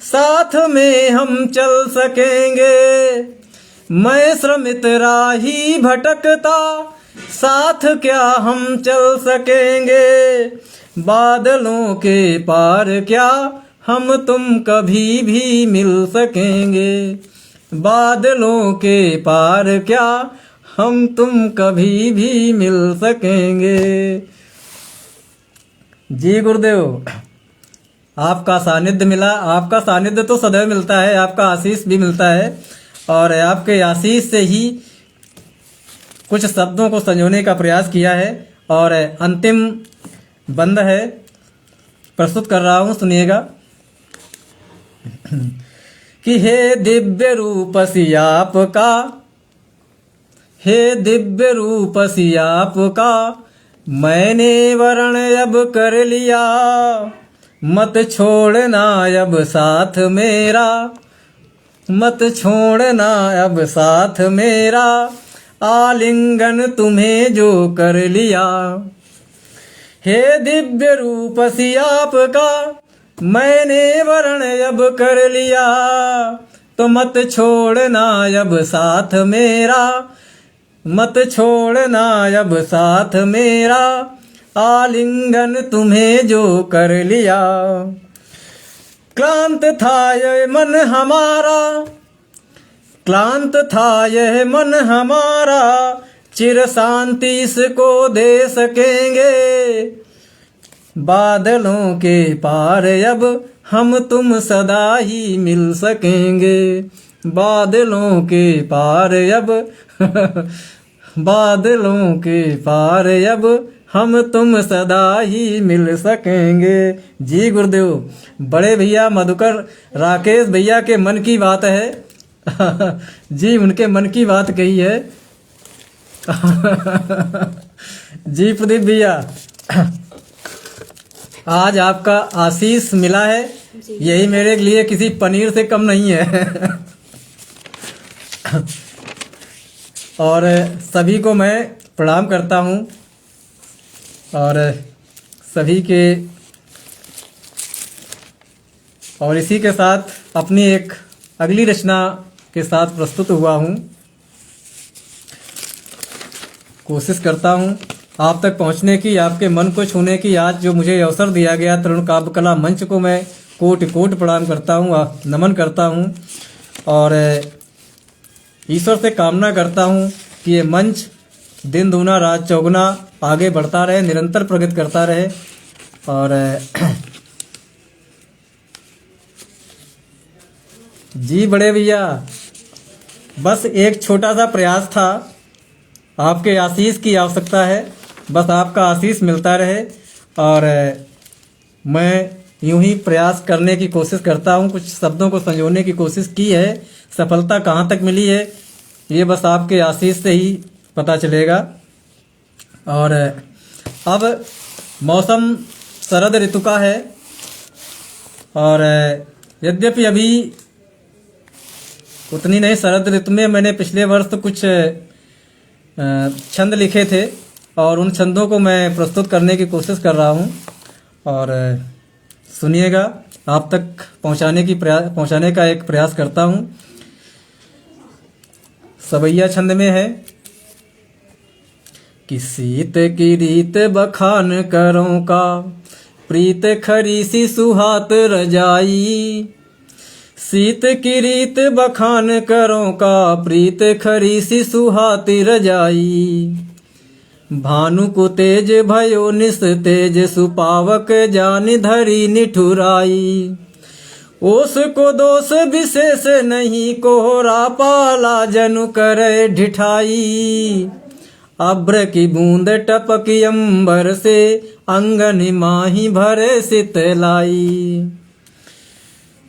साथ में हम चल सकेंगे। मैं श्रमित राही भटकता साथ क्या हम चल सकेंगे। बादलों के पार क्या हम तुम कभी भी मिल सकेंगे। बादलों के पार क्या हम तुम कभी भी मिल सकेंगे। जी गुरुदेव, आपका सानिध्य मिला। आपका सानिध्य तो सदैव मिलता है, आपका आशीष भी मिलता है, और आपके आशीष से ही कुछ शब्दों को संजोने का प्रयास किया है। और अंतिम बंद है, प्रस्तुत कर रहा हूं, सुनिएगा। कि हे दिव्य रूप सी आपका, हे दिव्य रूप सी आपका, मैंने वरण अब कर लिया, मत छोड़ना अब साथ मेरा, मत छोड़ना अब साथ मेरा, आलिंगन तुम्हें जो कर लिया। हे दिव्य रूप सी आपका, मैंने वरण अब कर लिया, तो मत छोड़ना अब साथ मेरा, मत छोड़ना अब साथ मेरा, आलिंगन तुम्हें जो कर लिया। क्लांत था यह मन हमारा, क्लांत था यह मन हमारा, चिर शांति इसको दे सकेंगे, बादलों के पार अब हम तुम सदा ही मिल सकेंगे, बादलों के पार अब बादलों के पार अब हम तुम सदा ही मिल सकेंगे। जी गुरुदेव, बड़े भैया मधुकर राकेश भैया के मन की बात है। जी, उनके मन की बात कही है। जी प्रदीप भैया, आज आपका आशीष मिला है, यही मेरे लिए किसी पनीर से कम नहीं है। और सभी को मैं प्रणाम करता हूँ, और सभी के, और इसी के साथ अपनी एक अगली रचना के साथ प्रस्तुत हुआ हूँ। कोशिश करता हूँ आप तक पहुँचने की, आपके मन को छूने की। आज जो मुझे अवसर दिया गया तरुण काव्य कला मंच को मैं कोटि कोटि प्रणाम करता हूँ, नमन करता हूँ, और ईश्वर से कामना करता हूँ कि ये मंच दिन दूना रात चौगुना आगे बढ़ता रहे, निरंतर प्रगति करता रहे। और जी बड़े भैया, बस एक छोटा सा प्रयास था, आपके आशीष की आवश्यकता है, बस आपका आशीष मिलता रहे। और मैं यूं ही प्रयास करने की कोशिश करता हूं, कुछ शब्दों को संजोने की कोशिश की है, सफलता कहां तक मिली है ये बस आपके आशीष से ही पता चलेगा। और अब मौसम शरद ऋतु का है, और यद्यपि अभी उतनी नहीं, शरद ऋतु में मैंने पिछले वर्ष तो कुछ छंद लिखे थे, और उन छंदों को मैं प्रस्तुत करने की कोशिश कर रहा हूँ, और सुनिएगा, आप तक पहुँचाने का एक प्रयास करता हूँ। सवैया छंद में है कि शीत की रीत बखान करों का, प्रीत खरी सी सुहात रजाई, शीत की रीत बखान करों का, प्रीत खरी सी सुहाती रजाई, भानु को तेज भयो निस तेज सुपावक जानि धरी निठुराई, ओस को दोष विशेष नहीं कोहरा पाला जनु करे ढिठाई, अभ्र की बूंद टपकी अंबर से अंगन माही भरे शीतलाई,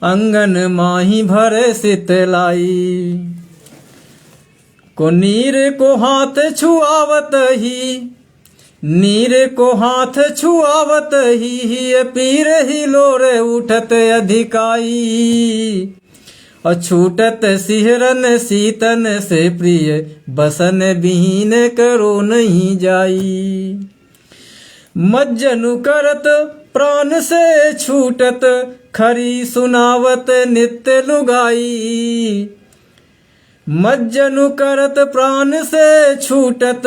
अंगन माही भरे शीतलाई, को नीर को हाथ छुआवत ही, नीर को हाथ छुआवत ही पीर ही लोरे उठत अधिकाई, अछूटत सिहरन सीतन से प्रिय बसन बिहीन करो नहीं जाई, मज्जनु करत प्राण से छूटत खरी सुनावत नित्य लुगाई, मज्जनु करत प्राण से छूटत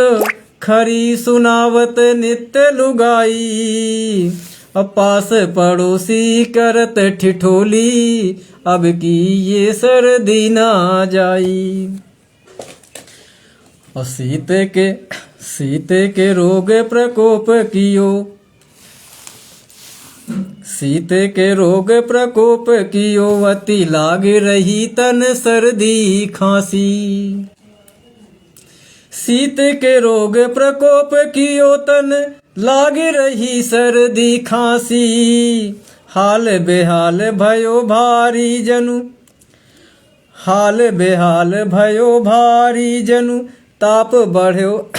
खरी सुनावत नित्य लुगाई, अपास पड़ोसी करत ठिठोली अब की ये सर्दी ना जाई, और शीते के रोग प्रकोप कियो, सीते के रोग प्रकोप कियो अति लाग रही तन सर्दी खांसी। सीते के रोग प्रकोप कियो तन लाग रही सर्दी खांसी। हाल बेहाल भयो भारी जनु, हाल बेहाल भयो भारी जनु, ताप बढ़्यो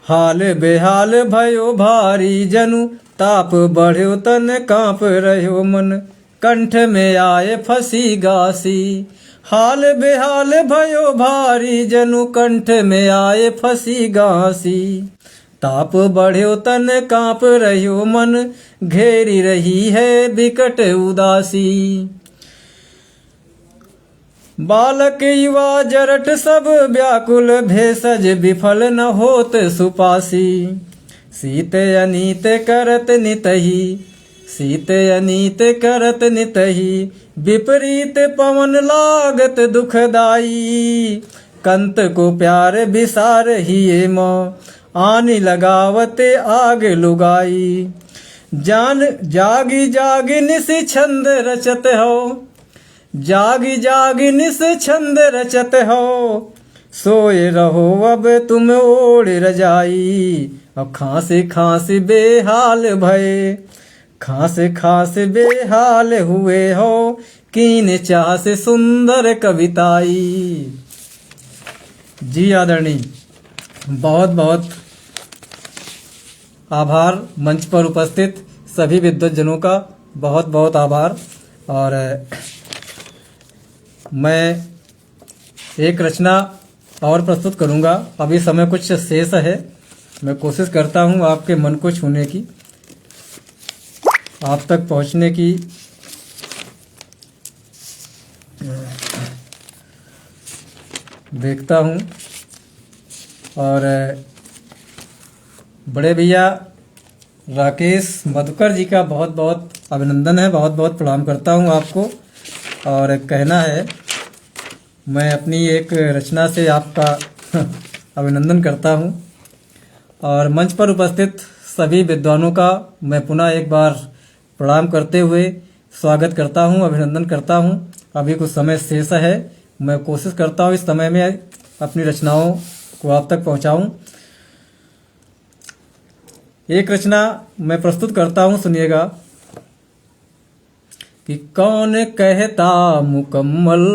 हाल बेहाल भयो भारी जनु, ताप बढ़्यो तन कांप रह्यो मन, कंठ में आए फंसी गासी। हाल बेहाल भयो भारी जनु, कंठ में आए फंसी गासी। ताप बढ़्यो तन कांप रह्यो मन, घेरी रही है विकट उदासी। बालक युवा जरट सब व्याकुल, भेषज विफल न होत सुपासी। सीते अनीत करत नितहि, सीते अनीत करत नितहि, विपरीत पवन लागत दुखदाई। कंत को प्यार बिसार हिये मो, आनी लगावते आग लुगाई। जान जागी जागी निस छंद रचत हो, जागी जागी निस छंद रचत हो। सोए रहो अब तुम ओढ़ रजाई, अब खांसी खांसी बेहाल भये, खांसी खांसी बेहाल हुए हो। कीन चाह से सुंदर कविताई। जी आदरणीय, बहुत बहुत आभार। मंच पर उपस्थित सभी विद्वज्जनों का बहुत बहुत आभार। और मैं एक रचना और प्रस्तुत करूंगा। अभी समय कुछ शेष है, मैं कोशिश करता हूं आपके मन को छूने की, आप तक पहुंचने की। देखता हूं। और बड़े भैया राकेश मधुकर जी का बहुत बहुत अभिनंदन है, बहुत बहुत प्रणाम करता हूं आपको। और कहना है, मैं अपनी एक रचना से आपका अभिनंदन करता हूं। और मंच पर उपस्थित सभी विद्वानों का मैं पुनः एक बार प्रणाम करते हुए स्वागत करता हूं, अभिनंदन करता हूं। अभी कुछ समय शेष है, मैं कोशिश करता हूं इस समय में अपनी रचनाओं को आप तक पहुंचाऊं। एक रचना मैं प्रस्तुत करता हूं, सुनिएगा। कि कौन कहता मुकम्मल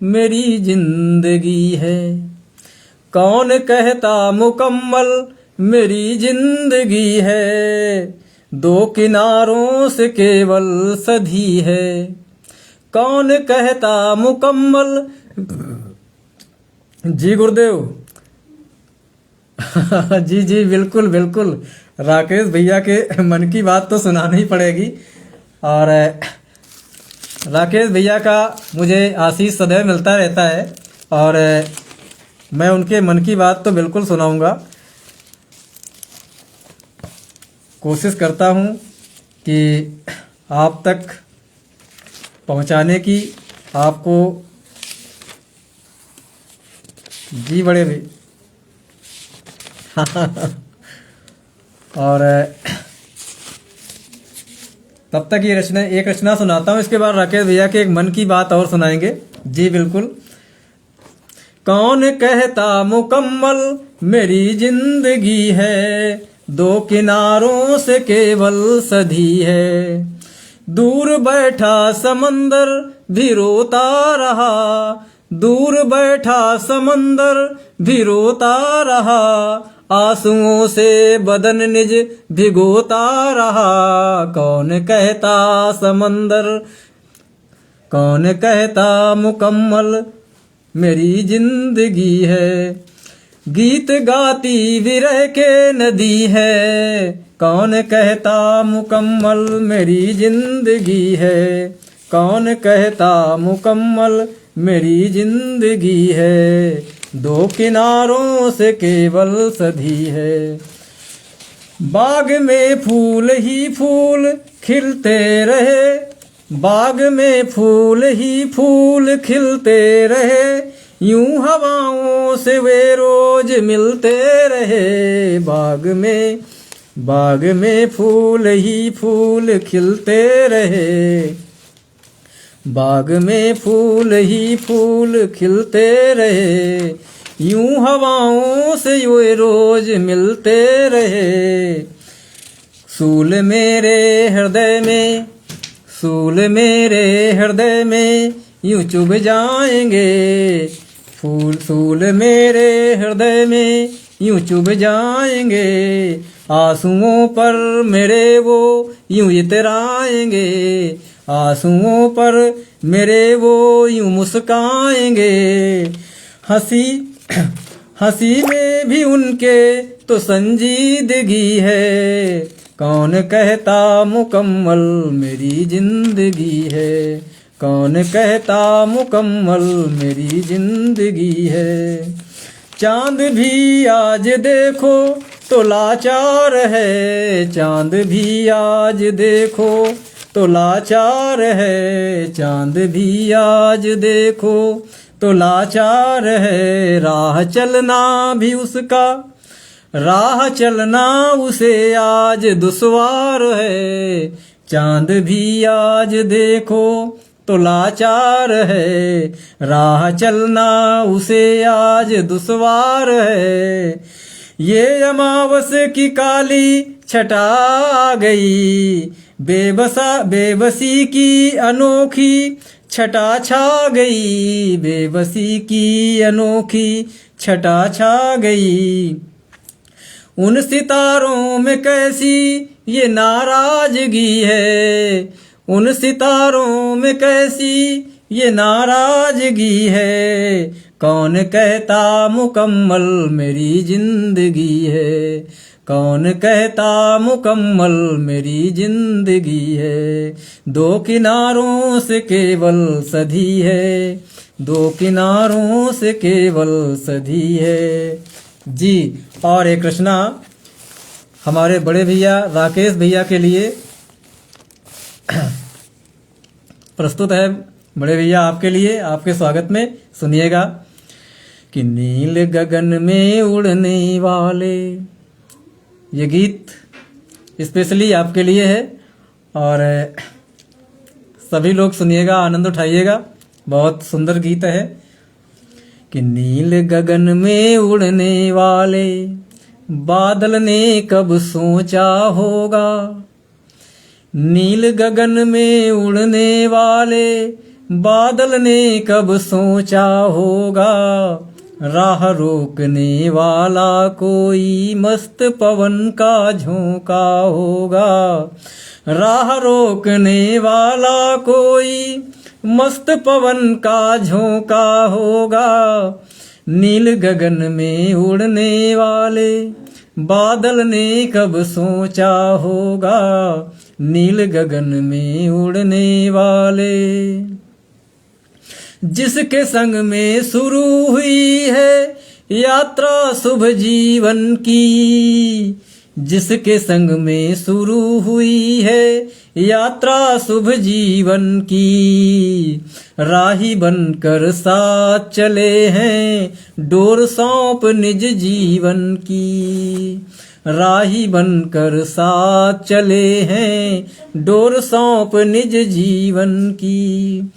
मेरी जिंदगी है, कौन कहता मुकम्मल मेरी जिंदगी है, दो किनारों से केवल सधी है। कौन कहता मुकम्मल, जी गुरुदेव। जी जी बिल्कुल बिल्कुल, राकेश भैया के मन की बात तो सुनानी ही पड़ेगी। और राकेश भैया का मुझे आशीष सदैव मिलता रहता है, और मैं उनके मन की बात तो बिल्कुल सुनाऊंगा। कोशिश करता हूं कि आप तक पहुंचाने की, आपको। जी बड़े भी और तब तक ये रचना, एक रचना सुनाता हूं, इसके बाद राकेश भैया के एक मन की बात और सुनाएंगे। जी बिल्कुल। कौन कहता मुकम्मल मेरी जिंदगी है, दो किनारों से केवल सधी है। दूर बैठा समंदर भी रोता रहा, दूर बैठा समंदर भी रोता रहा, आंसुओं से बदन निज भिगोता रहा। कौन कहता समंदर, कौन कहता मुकम्मल मेरी जिंदगी है। गीत गाती विरह के नदी है, कौन कहता मुकम्मल मेरी जिंदगी है। कौन कहता मुकम्मल मेरी जिंदगी है, दो किनारों से केवल सधी है। बाग में फूल ही फूल खिलते रहे, बाग में फूल ही फूल खिलते रहे, यूं हवाओं से वे रोज मिलते रहे। बाग में फूल ही फूल खिलते रहे। बाग में फूल ही फूल खिलते रहे। यूं हवाओं से वे रोज मिलते रहे। सूल मेरे हृदय में यूं चुभ जाएंगे। फूल मेरे हृदय में यूं चुभ जाएंगे। आंसुओं पर मेरे वो यूं इतराएंगे। आंसुओं पर मेरे वो यूं मुस्काएंगे। हंसी में भी उनके तो संजीदगी है। कौन कहता मुकम्मल मेरी जिंदगी है। कौन कहता मुकम्मल मेरी जिंदगी है। चांद भी आज देखो तो लाचार है। चांद भी आज देखो तो लाचार है। चांद भी आज देखो तो लाचार है। राह चलना उसे आज दुश्वार है। चांद भी आज देखो तो लाचार है। राह चलना उसे आज दुश्वार है। ये अमावस की काली छटा गई। बेबसी की अनोखी छटा छा गई। बेबसी की अनोखी छटा छा गई। उन सितारों में कैसी ये नाराजगी है। उन सितारों में कैसी ये नाराजगी है। कौन कहता मुकम्मल मेरी जिंदगी है। कौन कहता मुकम्मल मेरी जिंदगी है। दो किनारों से केवल सधी है। दो किनारों से केवल सधी है। जी। और एक रचना हमारे बड़े भैया राकेश भैया के लिए प्रस्तुत है। बड़े भैया आपके लिए, आपके स्वागत में सुनिएगा कि नील गगन में उड़ने वाले। ये गीत स्पेशली आपके लिए है और सभी लोग सुनिएगा, आनंद उठाइएगा। बहुत सुंदर गीत है कि नील गगन में उड़ने वाले बादल ने कब सोचा होगा। नील गगन में उड़ने वाले बादल ने कब सोचा होगा। राह रोकने वाला कोई मस्त पवन का झोंका होगा। राह रोकने वाला कोई मस्त पवन का झोंका होगा। नील गगन में उड़ने वाले बादल ने कब सोचा होगा। नील गगन में उड़ने वाले जिसके संग में शुरू हुई है यात्रा शुभ जीवन की। जिसके संग में शुरू हुई है यात्रा शुभ जीवन की। राही बनकर साथ चले हैं डोर सौंप निज जीवन की। राही बनकर साथ चले हैं डोर सौंप निज जीवन की।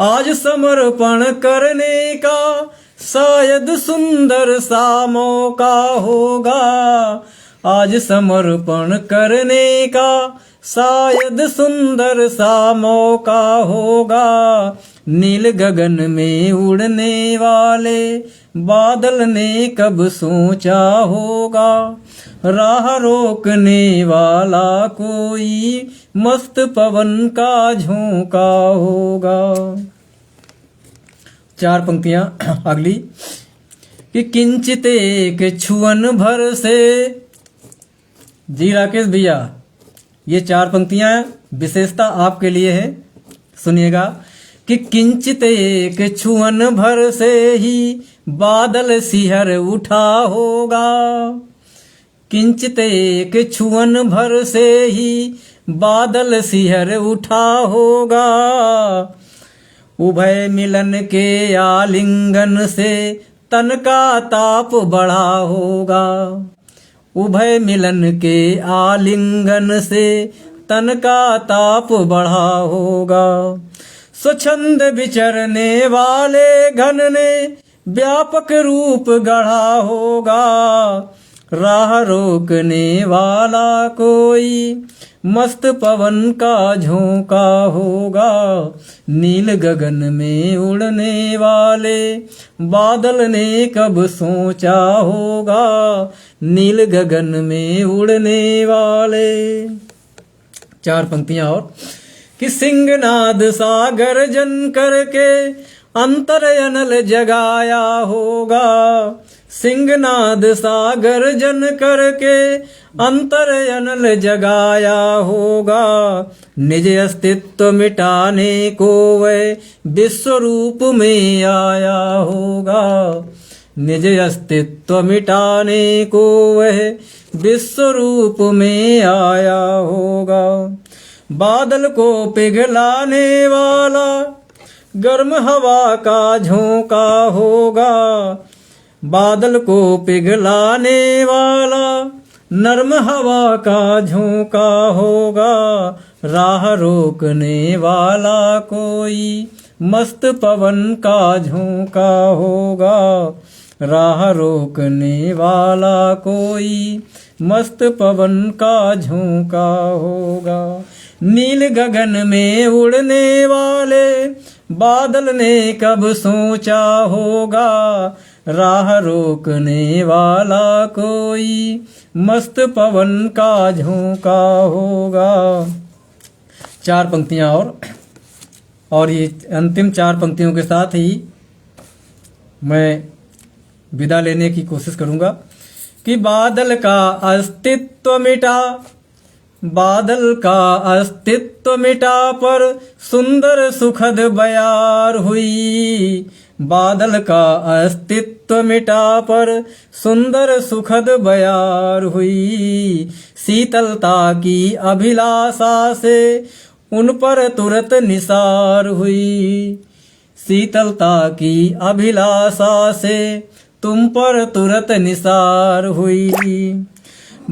आज समर्पण करने का शायद सुंदर सा मौका होगा। आज समर्पण करने का शायद सुंदर सा मौका होगा। नील गगन में उड़ने वाले बादल ने कब सोचा होगा। राह रोकने वाला कोई मस्त पवन का झोंका होगा। 4 पंक्तियां अगली कि किंचित एक छुअन भर से। जी राकेश भैया, ये 4 पंक्तियां विशेषता आपके लिए है, सुनिएगा कि किंचित एक छुअन भर से ही बादल सिहर उठा होगा। किंचित एक छुअन भर से ही बादल सिहर उठा होगा। उभय मिलन के आलिंगन से तन का ताप बढ़ा होगा। उभय मिलन के आलिंगन से तन का ताप बढ़ा होगा। स्वच्छंद विचरने वाले घन ने व्यापक रूप गढ़ा होगा। राह रोकने वाला कोई मस्त पवन का झोंका होगा। नील गगन में उड़ने वाले बादल ने कब सोचा होगा। नील गगन में उड़ने वाले। 4 पंक्तियां और कि सिंहनाद सागर जन करके अंतर अनल जगाया होगा। सिंहनाद सागर जन करके अंतर अनल जगाया होगा। निज अस्तित्व मिटाने को वह विश्व रूप में आया होगा। निज अस्तित्व मिटाने को वह विश्व रूप में आया होगा। बादल को पिघलाने वाला गर्म हवा का झोंका होगा। बादल को पिघलाने वाला नर्म हवा का झोंका होगा। राह रोकने वाला कोई मस्त पवन का झोंका होगा। राह रोकने वाला कोई मस्त पवन का झोंका होगा। नील गगन में उड़ने वाले बादल ने कब सोचा होगा। राह रोकने वाला कोई मस्त पवन का झोंका होगा। 4 पंक्तियां और ये अंतिम 4 पंक्तियों के साथ ही मैं विदा लेने की कोशिश करूंगा कि बादल का अस्तित्व मिटा। बादल का अस्तित्व मिटा पर सुंदर सुखद बयार हुई। बादल का अस्तित्व मिटा पर सुंदर सुखद बयार हुई। शीतलता की अभिलाषा से उन पर तुरंत निसार हुई। शीतलता की अभिलाषा से तुम पर तुरंत निसार हुई।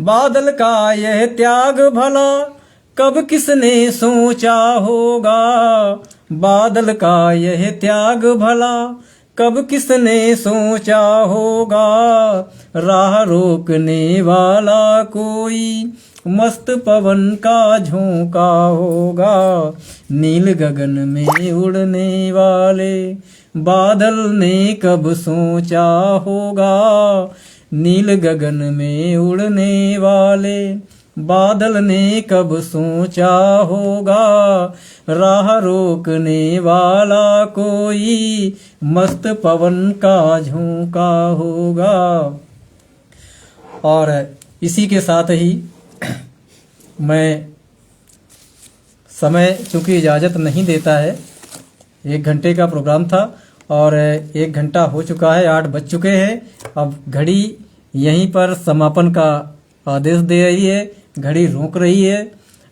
बादल का यह त्याग भला कब किसने सोचा होगा। बादल का यह त्याग भला कब किसने सोचा होगा। राह रोकने वाला कोई मस्त पवन का झोंका होगा। नील गगन में उड़ने वाले बादल ने कब सोचा होगा। नील गगन में उड़ने वाले बादल ने कब सोचा होगा। राह रोकने वाला कोई मस्त पवन का झोंका होगा। और इसी के साथ ही मैं समय चूंकि इजाज़त नहीं देता है, 1 घंटे का प्रोग्राम था और 1 घंटा हो चुका है, 8 बज चुके हैं। अब घड़ी यहीं पर समापन का आदेश दे रही है, घड़ी रोक रही है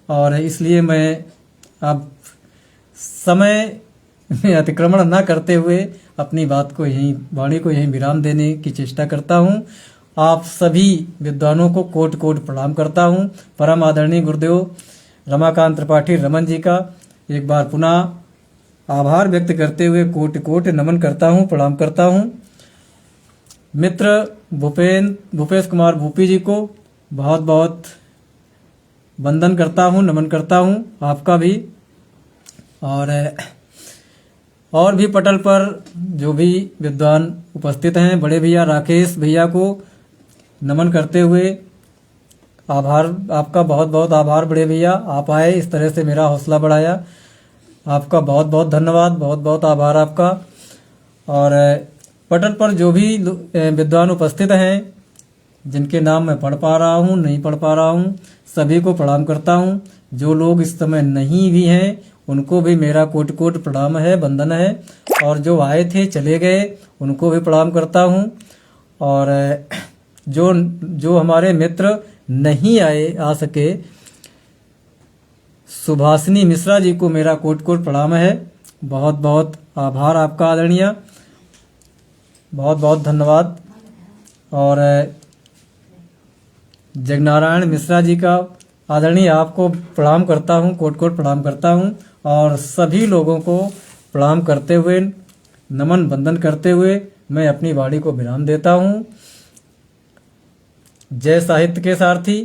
और इसलिए मैं अब समय में अतिक्रमण न करते हुए अपनी बात को वाणी को यहीं विराम देने की चेष्टा करता हूँ। आप सभी विद्वानों को कोटि कोटि प्रणाम करता हूँ। परम आदरणीय गुरुदेव रमाकांत त्रिपाठी रमन जी का एक बार पुनः आभार व्यक्त करते हुए कोटि कोटि नमन करता हूँ, प्रणाम करता हूँ। मित्र भूपेश कुमार भूपी जी को बहुत बहुत वंदन करता हूँ, नमन करता हूँ, आपका भी। और भी पटल पर जो भी विद्वान उपस्थित हैं, बड़े भैया राकेश भैया को नमन करते हुए आभार, आपका बहुत बहुत आभार बड़े भैया, आप आए, इस तरह से मेरा हौसला बढ़ाया। आपका बहुत बहुत धन्यवाद, बहुत बहुत आभार आपका। और पटल पर जो भी विद्वान उपस्थित हैं, जिनके नाम मैं पढ़ पा रहा हूँ, नहीं पढ़ पा रहा हूँ, सभी को प्रणाम करता हूँ। जो लोग इस समय नहीं भी हैं, उनको भी मेरा कोटि कोटि प्रणाम है, वंदन है। और जो आए थे चले गए, उनको भी प्रणाम करता हूँ। और जो हमारे मित्र नहीं आ सके, सुभाषिनी मिश्रा जी को मेरा कोटि कोटि प्रणाम है। बहुत बहुत आभार आपका आदरणीय, बहुत बहुत धन्यवाद। और जगनारायण मिश्रा जी का आदरणीय आपको प्रणाम करता हूँ, कोट कोट प्रणाम करता हूँ। और सभी लोगों को प्रणाम करते हुए, नमन बंदन करते हुए मैं अपनी वाणी को विराम देता हूँ। जय साहित्य के सारथी।